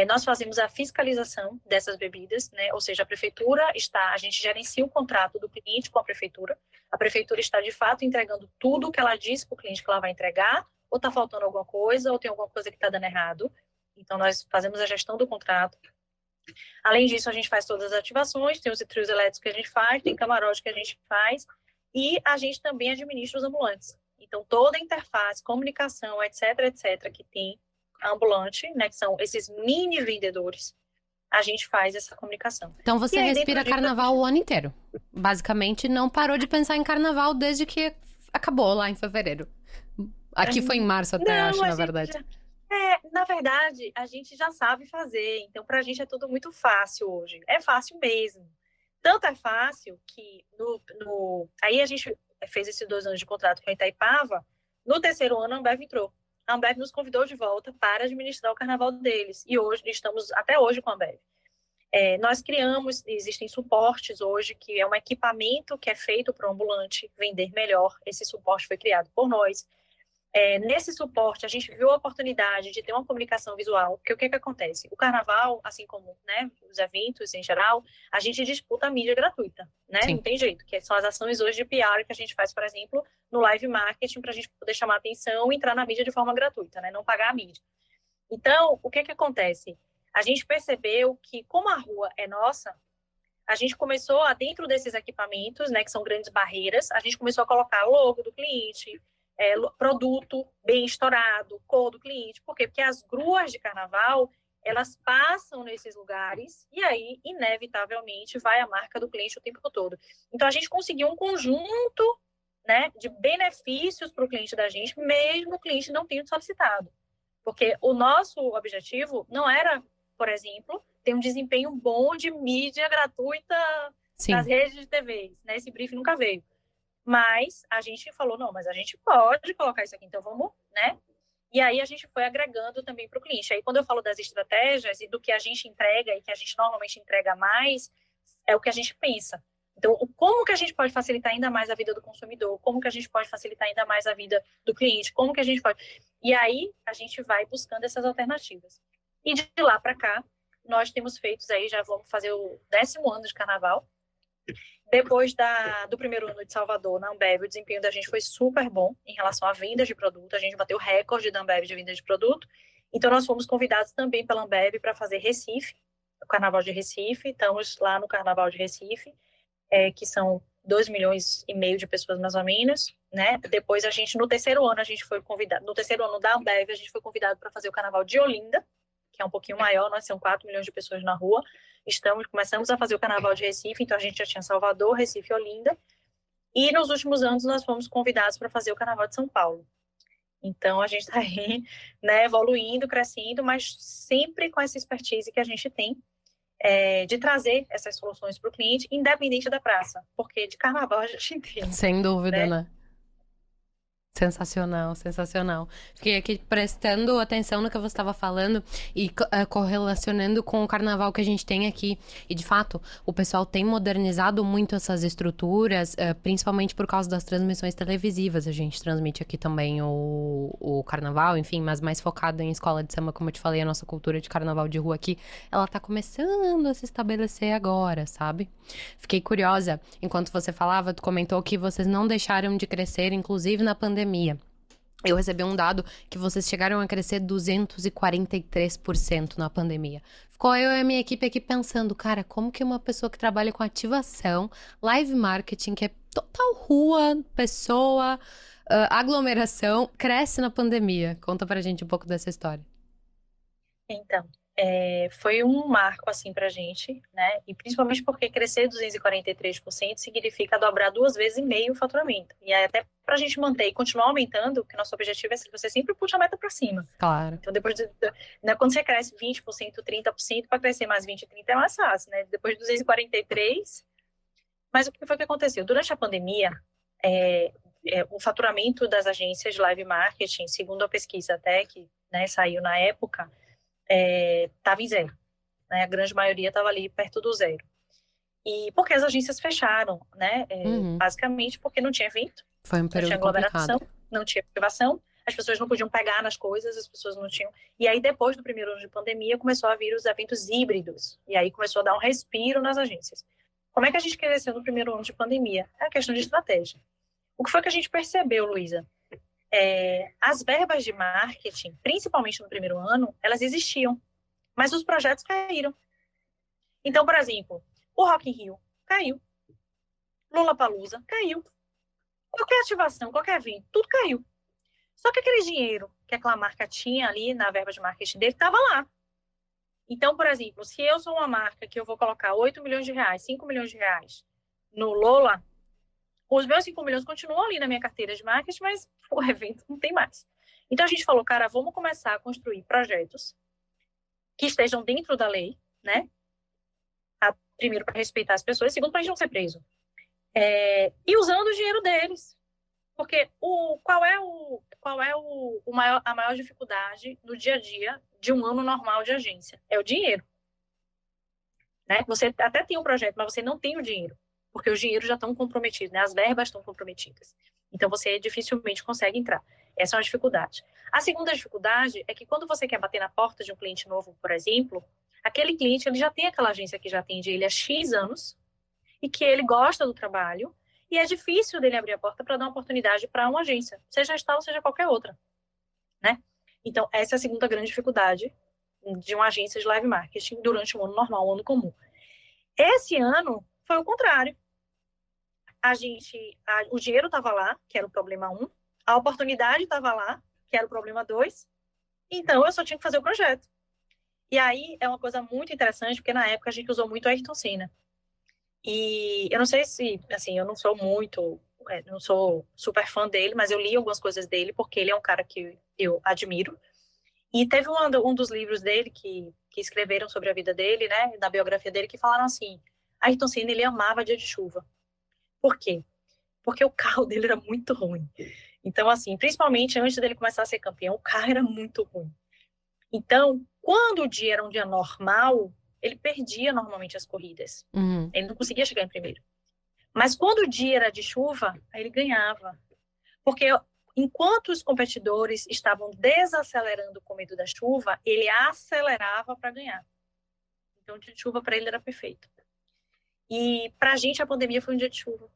Nós fazemos a fiscalização dessas bebidas, né? Ou seja, a gente gerencia o contrato do cliente com a prefeitura está de fato entregando tudo que ela disse para o cliente que ela vai entregar, ou está faltando alguma coisa, ou tem alguma coisa que está dando errado. Então, nós fazemos a gestão do contrato. Além disso, a gente faz todas as ativações, tem os trios elétricos que a gente faz, tem camarote que a gente faz, e a gente também administra os ambulantes. Então, toda a interface, comunicação, etc., que tem ambulante, né, que são esses mini vendedores, a gente faz essa comunicação. Então você respira carnaval o ano inteiro. Basicamente, não parou de pensar em carnaval desde que acabou lá em fevereiro. Aqui foi em março até, não, acho, na verdade. Na verdade, a gente já sabe fazer. Então, pra gente é tudo muito fácil hoje. É fácil mesmo. Tanto é fácil que aí a gente fez esses 2 anos de contrato com a Itaipava. No terceiro ano, a Ambev entrou. A Ambev nos convidou de volta para administrar o carnaval deles. E hoje, estamos até hoje com a Ambev. Nós criamos, existem suportes hoje, que é um equipamento que é feito para o ambulante vender melhor. Esse suporte foi criado por nós. Nesse suporte, a gente viu a oportunidade de ter uma comunicação visual, porque o que acontece? O carnaval, assim como, né, os eventos em geral, a gente disputa a mídia gratuita, né? Sim. Não tem jeito, que são as ações hoje de PR que a gente faz, por exemplo, no live marketing, para a gente poder chamar atenção e entrar na mídia de forma gratuita, né? Não pagar a mídia. Então, o que acontece? A gente percebeu que, como a rua é nossa, a gente começou dentro desses equipamentos, né, que são grandes barreiras, a gente começou a colocar logo do cliente, produto bem estourado, cor do cliente. Por quê? Porque as gruas de carnaval, elas passam nesses lugares e aí, inevitavelmente, vai a marca do cliente o tempo todo. Então, a gente conseguiu um conjunto, né, de benefícios para o cliente da gente, mesmo o cliente não tendo solicitado. Porque o nosso objetivo não era, por exemplo, ter um desempenho bom de mídia gratuita nas redes de TVs, né? Esse briefing nunca veio. Mas a gente falou, não, mas a gente pode colocar isso aqui, então vamos, né? E aí a gente foi agregando também para o cliente. Aí quando eu falo das estratégias e do que a gente entrega e que a gente normalmente entrega mais, é o que a gente pensa. Então, como que a gente pode facilitar ainda mais a vida do consumidor? Como que a gente pode facilitar ainda mais a vida do cliente? Como que a gente pode... E aí a gente vai buscando essas alternativas. E de lá para cá, nós temos feito aí, já vamos fazer o 10º ano de carnaval. Depois do primeiro ano de Salvador, na Ambev, o desempenho da gente foi super bom em relação a vendas de produto. A gente bateu o recorde da Ambev de vendas de produto. Então, nós fomos convidados também pela Ambev para fazer Recife, o Carnaval de Recife. Estamos lá no Carnaval de Recife, que são 2,5 milhões de pessoas, mais ou menos, né? Depois, no terceiro ano, a gente foi convidado. No terceiro ano da Ambev, a gente foi convidado para fazer o Carnaval de Olinda, que é um pouquinho maior, nós são 4 milhões de pessoas na rua. Começamos a fazer o Carnaval de Recife, então a gente já tinha Salvador, Recife e Olinda. E nos últimos anos nós fomos convidados para fazer o Carnaval de São Paulo. Então a gente está aí, né, evoluindo, crescendo, mas sempre com essa expertise que a gente tem de trazer essas soluções para o cliente, independente da praça, porque de carnaval a gente entende. Sem dúvida, né? Sensacional, sensacional. Fiquei aqui prestando atenção no que você estava falando e correlacionando com o carnaval que a gente tem aqui. E, de fato, o pessoal tem modernizado muito essas estruturas, principalmente por causa das transmissões televisivas. A gente transmite aqui também o carnaval, enfim, mas mais focado em escola de samba, como eu te falei, a nossa cultura de carnaval de rua aqui, ela tá começando a se estabelecer agora, sabe? Fiquei curiosa, enquanto você falava, tu comentou que vocês não deixaram de crescer, inclusive na pandemia. Eu recebi um dado que vocês chegaram a crescer 243% na pandemia. Ficou eu e a minha equipe aqui pensando, cara, como que uma pessoa que trabalha com ativação, live marketing, que é total rua, pessoa, aglomeração, cresce na pandemia? Conta pra gente um pouco dessa história. Então, foi um marco, assim, pra gente, né? E principalmente porque crescer 243% significa dobrar 2,5 vezes o faturamento. E até pra gente manter e continuar aumentando, que nosso objetivo é que você sempre puxa a meta pra cima. Claro. Então, né, quando você cresce 20%, 30%, para crescer mais 20%, 30% é mais fácil, né? Depois de 243%. Mas o que foi que aconteceu? Durante a pandemia, o faturamento das agências de live marketing, segundo a pesquisa até que, né, saiu na época, estava em zero, né? A grande maioria estava ali perto do zero. E porque as agências fecharam, né? Basicamente porque não tinha evento, foi um período complicado, não tinha aglomeração, não tinha privação. as pessoas não podiam pegar nas coisas, as pessoas não tinham. E aí, depois do primeiro ano de pandemia, começou a vir os eventos híbridos. E aí começou a dar um respiro nas agências. Como é que a gente cresceu no primeiro ano de pandemia? É a questão de estratégia. O que foi que a gente percebeu, Luísa? As verbas de marketing, principalmente no primeiro ano, elas existiam, mas os projetos caíram. Então, por exemplo, o Rock in Rio caiu, Lollapalooza caiu, qualquer ativação, qualquer evento, tudo caiu. Só que aquele dinheiro que aquela marca tinha ali na verba de marketing dele estava lá. Então, por exemplo, se eu sou uma marca que eu vou colocar 8 milhões de reais, 5 milhões de reais no Lola, os meus 5 milhões continuam ali na minha carteira de marketing, mas o evento não tem mais. Então, a gente falou, cara, vamos começar a construir projetos que estejam dentro da lei, né? Primeiro, para respeitar as pessoas, segundo, para a gente não ser preso. E usando o dinheiro deles. Porque qual é a maior dificuldade no dia a dia de um ano normal de agência? É o dinheiro. Né? Você até tem um projeto, mas você não tem o dinheiro. Porque os dinheiros já estão comprometidos, né? As verbas estão comprometidas. Então, você dificilmente consegue entrar. Essa é uma dificuldade. A segunda dificuldade é que quando você quer bater na porta de um cliente novo, por exemplo, aquele cliente ele já tem aquela agência que já atende ele há X anos e que ele gosta do trabalho e é difícil dele abrir a porta para dar uma oportunidade para uma agência, seja esta ou seja qualquer outra, né? Então, essa é a segunda grande dificuldade de uma agência de live marketing durante um ano normal, um ano comum. Esse ano foi o contrário. O dinheiro estava lá, que era o problema 1, a oportunidade estava lá, que era o problema 2, então eu só tinha que fazer o projeto. E aí é uma coisa muito interessante, porque na época a gente usou muito a Ayrton Senna. E eu não sei se, assim, eu não sou super fã dele, mas eu li algumas coisas dele, porque ele é um cara que eu admiro. E teve um dos livros dele que escreveram sobre a vida dele, né, da biografia dele, que falaram assim, Ayrton Senna, ele amava dia de chuva. Por quê? Porque o carro dele era muito ruim. Então, assim, principalmente antes dele começar a ser campeão, o carro era muito ruim. Então, quando o dia era um dia normal, ele perdia normalmente as corridas. Uhum. Ele não conseguia chegar em primeiro. Mas quando o dia era de chuva, aí ele ganhava. Porque enquanto os competidores estavam desacelerando com medo da chuva, ele acelerava para ganhar. Então, o dia de chuva para ele era perfeito. E para a gente, a pandemia foi um dia de chuva.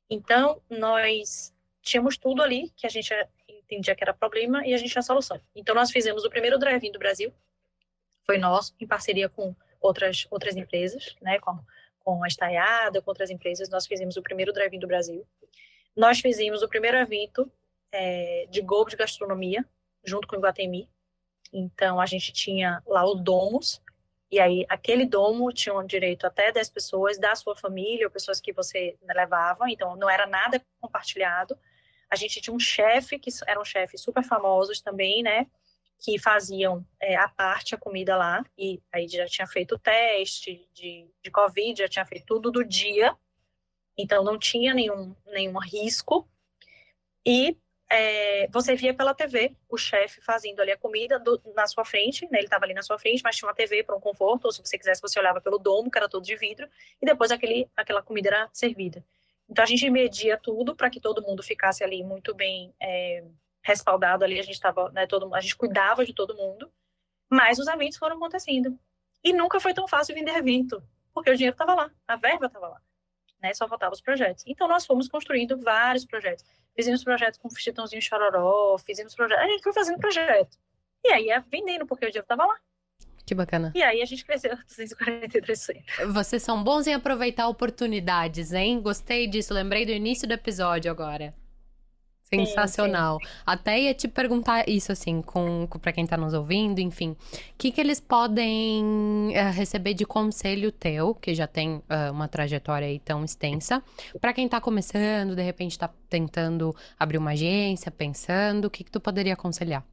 Então, nós tínhamos tudo ali que a gente entendia que era problema e a gente tinha solução. Então, nós fizemos o primeiro drive-in do Brasil, foi nosso, em parceria com outras empresas, né, com a Estaiada, com outras empresas, nós fizemos o primeiro drive-in do Brasil. Nós fizemos o primeiro evento de Globo de Gastronomia, junto com o Iguatemi. Então, a gente tinha lá o Domus, e aí aquele domo tinha direito até 10 pessoas da sua família, ou pessoas que você levava, então não era nada compartilhado. A gente tinha um chefe, que eram chefes super famosos também, né, que faziam à parte a comida lá, e aí já tinha feito o teste de Covid, já tinha feito tudo do dia, então não tinha nenhum risco. E você via pela TV o chefe fazendo ali a comida na sua frente, né? Ele estava ali na sua frente, mas tinha uma TV para um conforto, ou se você quisesse, você olhava pelo domo, que era todo de vidro, e depois aquela comida era servida. Então a gente media tudo para que todo mundo ficasse ali muito bem respaldado ali, a gente estava, né, a gente cuidava de todo mundo, mas os eventos foram acontecendo. E nunca foi tão fácil vender evento, porque o dinheiro estava lá, a verba estava lá, né? Só faltavam os projetos. Então nós fomos construindo vários projetos. Fizemos projetos com o Chitãozinho Chororó, fizemos projetos, a gente foi fazendo projeto. E aí ia vendendo, porque o dinheiro estava lá. Que bacana. E aí a gente cresceu 243%. Vocês são bons em aproveitar oportunidades, hein? Gostei disso, lembrei do início do episódio agora. Sensacional. Sim. Até ia te perguntar isso, assim, para quem tá nos ouvindo, enfim. O que eles podem receber de conselho teu, que já tem uma trajetória aí tão extensa, para quem tá começando, de repente tá tentando abrir uma agência, pensando, o que tu poderia aconselhar?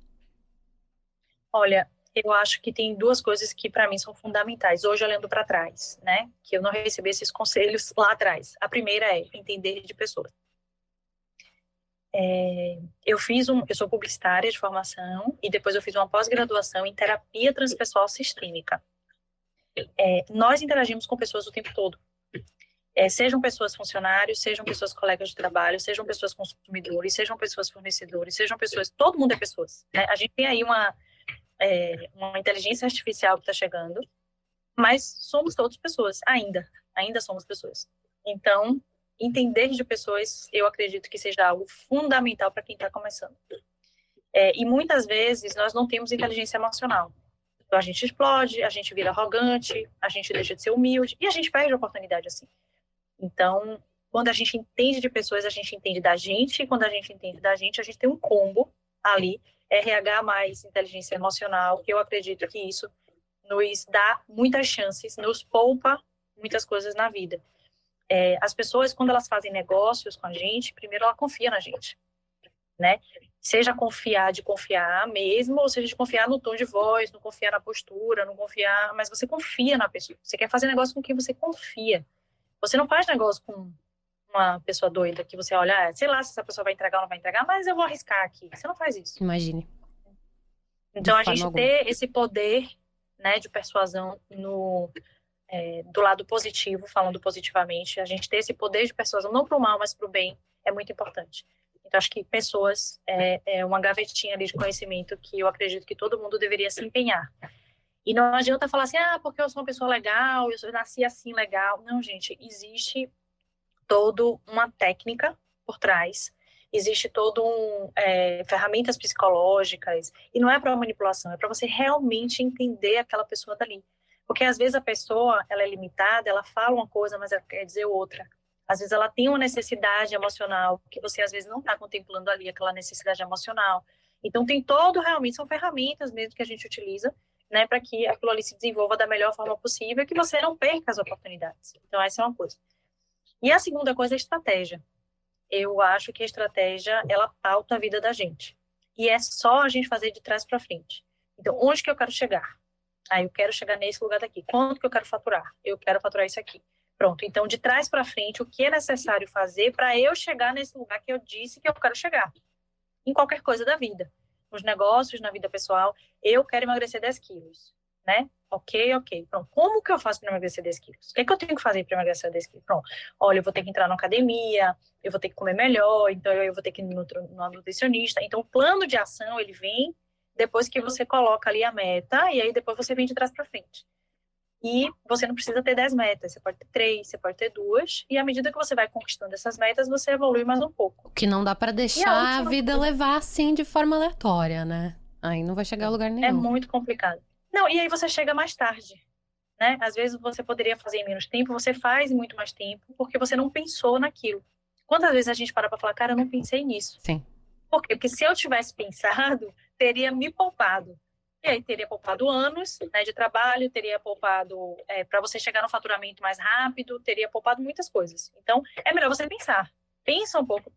Olha, eu acho que tem duas coisas que para mim são fundamentais, hoje olhando para trás, né? Que eu não recebi esses conselhos lá atrás. A primeira é entender de pessoas. Eu sou publicitária de formação e depois eu fiz uma pós-graduação em terapia transpessoal sistêmica. Nós interagimos com pessoas o tempo todo. Sejam pessoas funcionários, sejam pessoas colegas de trabalho, sejam pessoas consumidores, sejam pessoas fornecedores, sejam pessoas, todo mundo é pessoas, né? A gente tem aí uma inteligência artificial que está chegando, mas somos todos pessoas, ainda somos pessoas. Então, entender de pessoas, eu acredito que seja algo fundamental para quem está começando. E muitas vezes nós não temos inteligência emocional. Então, a gente explode, a gente vira arrogante, a gente deixa de ser humilde, e a gente perde a oportunidade assim. Então, quando a gente entende de pessoas, a gente entende da gente, e quando a gente entende da gente, a gente tem um combo ali, RH mais inteligência emocional, que eu acredito que isso nos dá muitas chances, nos poupa muitas coisas na vida. As pessoas, quando elas fazem negócios com a gente, primeiro ela confia na gente, né? Seja confiar de confiar mesmo, ou seja de confiar no tom de voz, não confiar na postura, não confiar, mas você confia na pessoa. Você quer fazer negócio com quem você confia. Você não faz negócio com uma pessoa doida que você olha, sei lá se essa pessoa vai entregar ou não vai entregar, mas eu vou arriscar aqui. Você não faz isso. Imagine. Então, a gente ter esse poder, né, de persuasão do lado positivo, falando positivamente, a gente ter esse poder de persuasão, não para o mal, mas para o bem, é muito importante. Então, acho que pessoas é uma gavetinha ali de conhecimento que eu acredito que todo mundo deveria se empenhar. E não adianta falar assim, porque eu sou uma pessoa legal, eu nasci assim legal. Não, gente, existe toda uma técnica por trás, existe ferramentas psicológicas, e não é para manipulação, é para você realmente entender aquela pessoa dali. Porque às vezes a pessoa, ela é limitada, ela fala uma coisa, mas ela quer dizer outra. Às vezes ela tem uma necessidade emocional, que você às vezes não está contemplando ali, aquela necessidade emocional. Então realmente são ferramentas mesmo que a gente utiliza, né, para que aquilo ali se desenvolva da melhor forma possível e que você não perca as oportunidades. Então essa é uma coisa. E a segunda coisa é a estratégia. Eu acho que a estratégia, ela pauta a vida da gente. E é só a gente fazer de trás para frente. Então, onde que eu quero chegar? Eu quero chegar nesse lugar daqui. Quanto que eu quero faturar? Eu quero faturar isso aqui. Pronto. Então, de trás para frente, o que é necessário fazer para eu chegar nesse lugar que eu disse que eu quero chegar? Em qualquer coisa da vida. Nos negócios, na vida pessoal. Eu quero emagrecer 10 quilos, né? Ok. Pronto. Como que eu faço para emagrecer 10 quilos? O que é que eu tenho que fazer para emagrecer 10 quilos? Pronto. Olha, eu vou ter que entrar na academia, eu vou ter que comer melhor, então eu vou ter que ir no nutricionista. Então, o plano de ação, ele vem depois que você coloca ali a meta, e aí depois você vem de trás para frente. E você não precisa ter 10 metas, você pode ter 3, você pode ter 2, e à medida que você vai conquistando essas metas, você evolui mais um pouco. O que não dá para deixar a vida levar assim de forma aleatória, né? Aí não vai chegar a lugar nenhum. É muito complicado. Não, e aí você chega mais tarde, né? Às vezes você poderia fazer em menos tempo, você faz em muito mais tempo, porque você não pensou naquilo. Quantas vezes a gente para falar, cara, eu não pensei nisso? Sim. Por quê? Porque se eu tivesse pensado, teria me poupado. E aí teria poupado anos, né, de trabalho, teria poupado para você chegar no faturamento mais rápido, teria poupado muitas coisas. Então, é melhor você pensar. Pensa um pouco,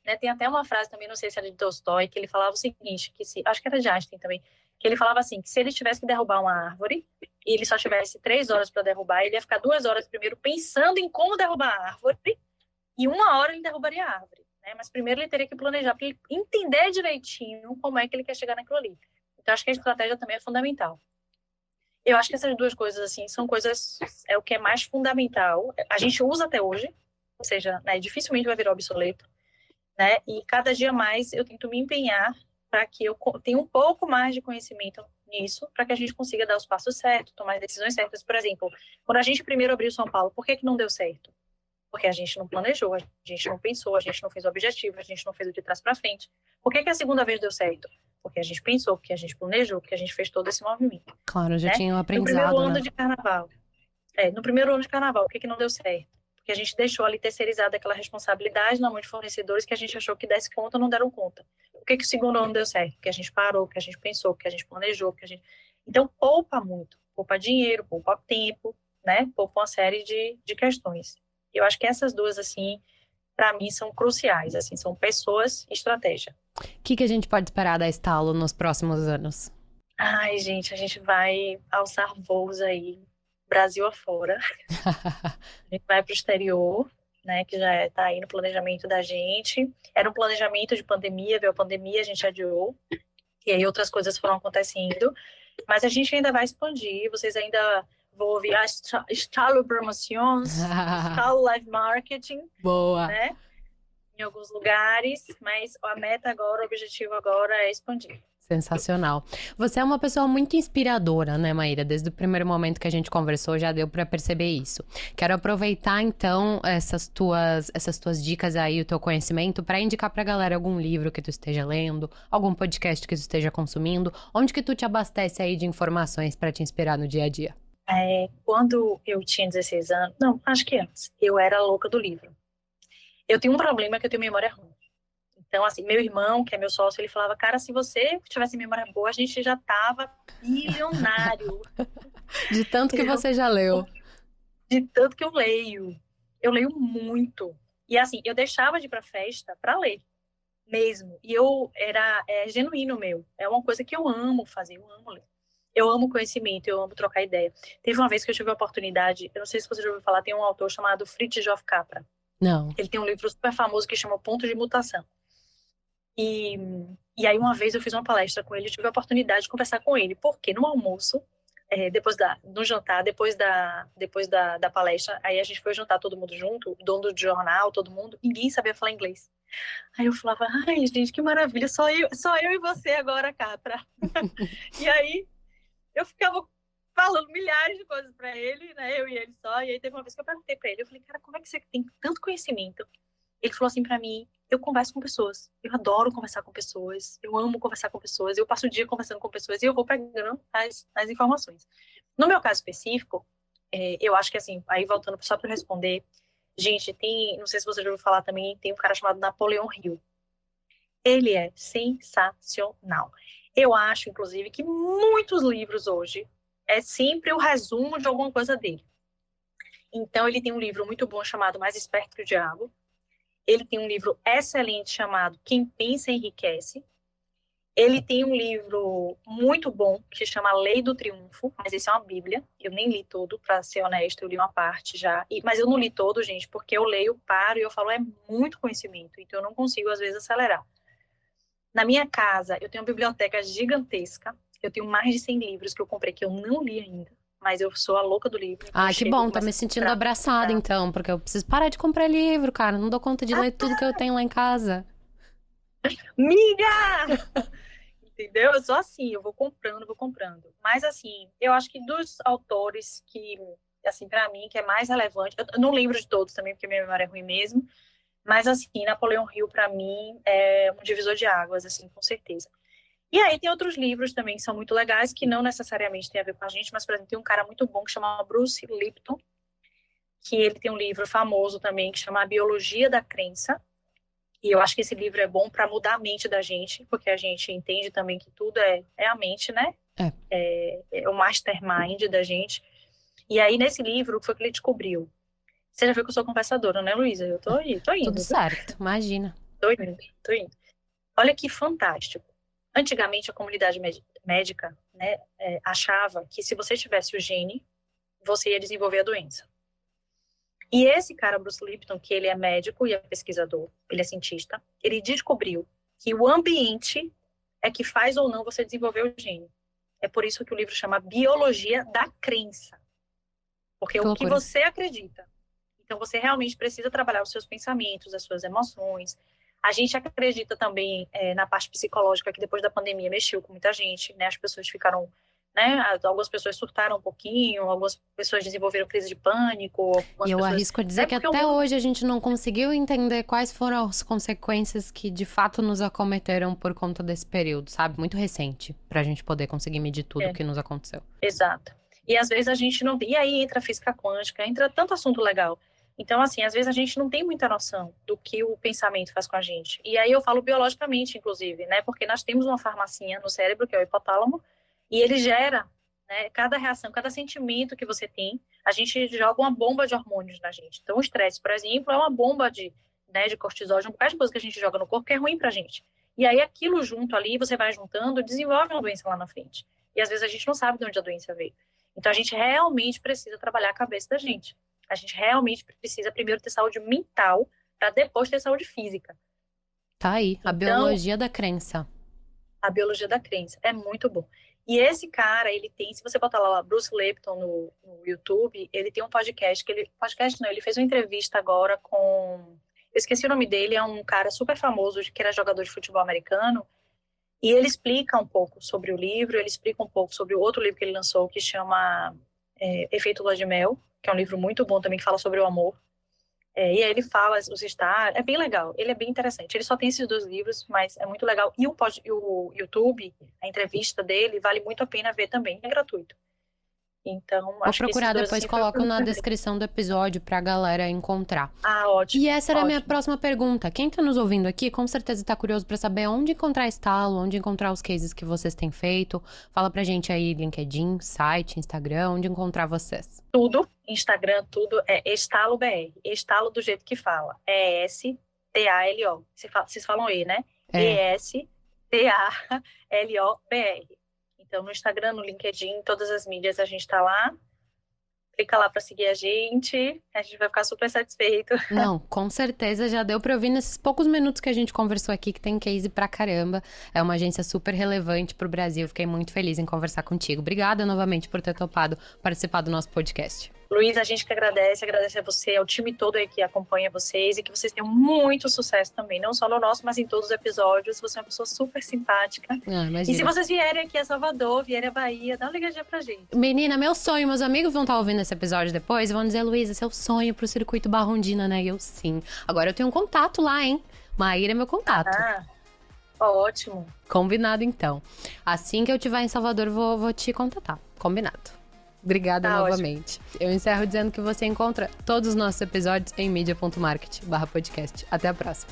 né? Tem até uma frase também, não sei se era de Tolstói, que ele falava o seguinte, acho que era de Einstein também, que ele falava assim, que se ele tivesse que derrubar uma árvore, e ele só tivesse 3 horas para derrubar, ele ia ficar 2 horas primeiro pensando em como derrubar a árvore, e 1 hora ele derrubaria a árvore. Mas primeiro ele teria que planejar para ele entender direitinho como é que ele quer chegar naquilo ali. Então, acho que a estratégia também é fundamental. Eu acho que essas duas coisas, assim, são coisas, é o que é mais fundamental. A gente usa até hoje, ou seja, né, dificilmente vai virar obsoleto, né? E cada dia mais eu tento me empenhar para que eu tenha um pouco mais de conhecimento nisso, para que a gente consiga dar os passos certos, tomar as decisões certas. Por exemplo, quando a gente primeiro abriu São Paulo, por que não deu certo? Porque a gente não planejou, a gente não pensou, a gente não fez o objetivo, a gente não fez o de trás para frente. Por que a segunda vez deu certo? Porque a gente pensou, porque a gente planejou, porque a gente fez todo esse movimento. Claro, já tinha um aprendizado, no primeiro ano, né? de carnaval. No primeiro ano de carnaval, por que não deu certo? Porque a gente deixou ali terceirizada aquela responsabilidade na mão de fornecedores que a gente achou que desse conta, não deram conta. Por que o segundo ano deu certo? Porque a gente parou, porque a gente pensou, porque a gente planejou, Então, poupa muito. Poupa dinheiro, poupa tempo, né? Poupa uma série de questões. Eu acho que essas duas, assim, para mim, são cruciais, assim, são pessoas e estratégia. O que a gente pode esperar da Estalo nos próximos anos? Ai, gente, a gente vai alçar voos aí, Brasil afora. A gente vai para o exterior, né, que já está aí no planejamento da gente. Era um planejamento de pandemia, veio a pandemia, a gente adiou. E aí outras coisas foram acontecendo. Mas a gente ainda vai expandir, vocês ainda vou ouvir a Estalo Promotions, Estalo Live Marketing, Boa. né? Em alguns lugares, mas a meta agora, o objetivo agora é expandir. Sensacional. Você é uma pessoa muito inspiradora, né, Maíra? Desde o primeiro momento que a gente conversou, já deu pra perceber isso. Quero aproveitar, então, essas tuas dicas aí, o teu conhecimento, pra indicar pra galera algum livro que tu esteja lendo, algum podcast que tu esteja consumindo, onde que tu te abastece aí de informações pra te inspirar no dia a dia? Quando eu tinha 16 anos, não, acho que antes, eu era louca do livro. Eu tenho um problema que eu tenho memória ruim. Então, assim, meu irmão, que é meu sócio, ele falava, cara, se você tivesse memória boa, a gente já tava bilionário. De tanto que você já leu. De tanto que eu leio. Eu leio muito. E assim, eu deixava de ir pra festa pra ler mesmo. E é genuíno meu. É uma coisa que eu amo fazer, eu amo ler. Eu amo conhecimento, eu amo trocar ideia. Teve uma vez que eu tive a oportunidade, eu não sei se você já ouviu falar, tem um autor chamado Fritjof Capra. Não. Ele tem um livro super famoso que chama Ponto de Mutação. E, e aí uma vez eu fiz uma palestra com ele, eu tive a oportunidade de conversar com ele, porque no almoço, no jantar, depois da palestra, aí a gente foi jantar todo mundo junto, o dono do jornal, todo mundo, ninguém sabia falar inglês. Aí eu falava, ai gente, que maravilha, só eu e você agora, Capra. E aí eu ficava falando milhares de coisas para ele, né, eu e ele só, e aí teve uma vez que eu perguntei para ele, eu falei, cara, como é que você tem tanto conhecimento? Ele falou assim para mim, eu converso com pessoas, eu adoro conversar com pessoas, eu amo conversar com pessoas, eu passo o dia conversando com pessoas e eu vou pegando as informações. No meu caso específico, eu acho que assim, aí voltando só para responder, gente, não sei se você já ouviu falar também, tem um cara chamado Napoleão Hill. Ele é sensacional. Eu acho, inclusive, que muitos livros hoje é sempre o resumo de alguma coisa dele. Então, ele tem um livro muito bom chamado Mais Esperto que o Diabo. Ele tem um livro excelente chamado Quem Pensa Enriquece. Ele tem um livro muito bom que se chama Lei do Triunfo, mas esse é uma bíblia. Eu nem li todo, para ser honesto, eu li uma parte já. Mas eu não li todo, gente, porque eu leio, paro e eu falo, é muito conhecimento, então eu não consigo, às vezes, acelerar. Na minha casa, eu tenho uma biblioteca gigantesca. Eu tenho mais de 100 livros que eu comprei que eu não li ainda. Mas eu sou a louca do livro. Então Ah, que bom, tá me sentindo abraçada então, porque eu preciso parar de comprar livro, cara. Não dou conta de ler tudo que eu tenho lá em casa. Miga! Entendeu? Eu sou assim, eu vou comprando, vou comprando. Mas assim, eu acho que dos autores que, assim, para mim, que é mais relevante, eu não lembro de todos também, porque minha memória é ruim mesmo, mas assim, Napoleão Hill para mim é um divisor de águas, assim, com certeza. E aí tem outros livros também que são muito legais, que não necessariamente tem a ver com a gente, mas, por exemplo, tem um cara muito bom que chama Bruce Lipton, que ele tem um livro famoso também que chama A Biologia da Crença. E eu acho que esse livro é bom para mudar a mente da gente, porque a gente entende também que tudo é a mente, né? É o mastermind da gente. E aí, nesse livro, o que foi que ele descobriu? Você já viu que eu sou conversadora, né, Luísa? Eu tô indo, Tudo viu? certo, imagina. Tô indo. Olha que fantástico. Antigamente, a comunidade médica, né, achava que se você tivesse o gene, você ia desenvolver a doença. E esse cara, Bruce Lipton, que ele é médico e é pesquisador, ele é cientista, ele descobriu que o ambiente é que faz ou não você desenvolver o gene. É por isso que o livro chama Biologia da Crença. Porque é o que você acredita. Então, você realmente precisa trabalhar os seus pensamentos, as suas emoções. A gente acredita também na parte psicológica, que depois da pandemia mexeu com muita gente, né? As pessoas ficaram, né? Algumas pessoas surtaram um pouquinho, algumas pessoas desenvolveram crise de pânico. E eu arrisco a dizer que até hoje a gente não conseguiu entender quais foram as consequências que de fato nos acometeram por conta desse período, sabe? Muito recente, pra gente poder conseguir medir tudo o que nos aconteceu. Exato. E às vezes a gente não... E aí entra a física quântica, entra tanto assunto legal. Então, assim, às vezes a gente não tem muita noção do que o pensamento faz com a gente. E aí eu falo biologicamente, inclusive, né? Porque nós temos uma farmacinha no cérebro, que é o hipotálamo, e ele gera, né? Cada reação, cada sentimento que você tem, a gente joga uma bomba de hormônios na gente. Então, o estresse, por exemplo, é uma bomba de cortisol, de um bocado de coisa que a gente joga no corpo que é ruim pra gente. E aí aquilo junto ali, você vai juntando, desenvolve uma doença lá na frente. E às vezes a gente não sabe de onde a doença veio. Então, a gente realmente precisa trabalhar a cabeça da gente. A gente realmente precisa primeiro ter saúde mental para depois ter saúde física. Tá aí, a biologia da crença. A Biologia da Crença. É muito bom. E esse cara, ele tem, se você botar lá Bruce Lipton no YouTube, ele tem um podcast, ele fez uma entrevista agora com, eu esqueci o nome dele, é um cara super famoso, que era jogador de futebol americano, e ele explica um pouco sobre o livro, ele explica um pouco sobre o outro livro que ele lançou, que chama Efeito Lua de Mel, que é um livro muito bom também, que fala sobre o amor. E aí ele fala os estágios, é bem legal, ele é bem interessante. Ele só tem esses 2 livros, mas é muito legal. E o YouTube, a entrevista dele, vale muito a pena ver também, é gratuito. Então, Vou acho que procurar, esses 2, depois assim, coloco na descrição do episódio pra galera encontrar. Ótimo. E essa era a minha ótimo. próxima pergunta. Quem tá nos ouvindo aqui, com certeza tá curioso pra saber onde encontrar Estalo, onde encontrar os cases que vocês têm feito. Fala pra gente aí, LinkedIn, site, Instagram, onde encontrar vocês. Tudo, Instagram, tudo é Estalo BR. Estalo do jeito que fala. ESTALO. Vocês falam E, né? ESTALOBR. Então, no Instagram, no LinkedIn, todas as mídias a gente tá lá. Clica lá para seguir a gente vai ficar super satisfeito. Não, com certeza já deu pra ouvir nesses poucos minutos que a gente conversou aqui, que tem case pra caramba. É uma agência super relevante pro Brasil. Fiquei muito feliz em conversar contigo. Obrigada novamente por ter topado participar do nosso podcast. Luiz, a gente que agradece a você, ao time todo aí que acompanha vocês e que vocês tenham muito sucesso também, não só no nosso, mas em todos os episódios. Você é uma pessoa super simpática. E se vocês vierem aqui a Salvador, vierem a Bahia, dá uma ligadinha pra gente. Menina, meu sonho, meus amigos vão estar ouvindo esse episódio depois e vão dizer, Luísa, esse é o sonho pro Circuito Barrondina, né? E eu, sim. Agora eu tenho um contato lá, hein? Maíra é meu contato. Ótimo. Combinado, então. Assim que eu estiver em Salvador, vou te contatar. Combinado. Obrigada novamente. Ótimo. Eu encerro dizendo que você encontra todos os nossos episódios em media.market/podcast. Até a próxima.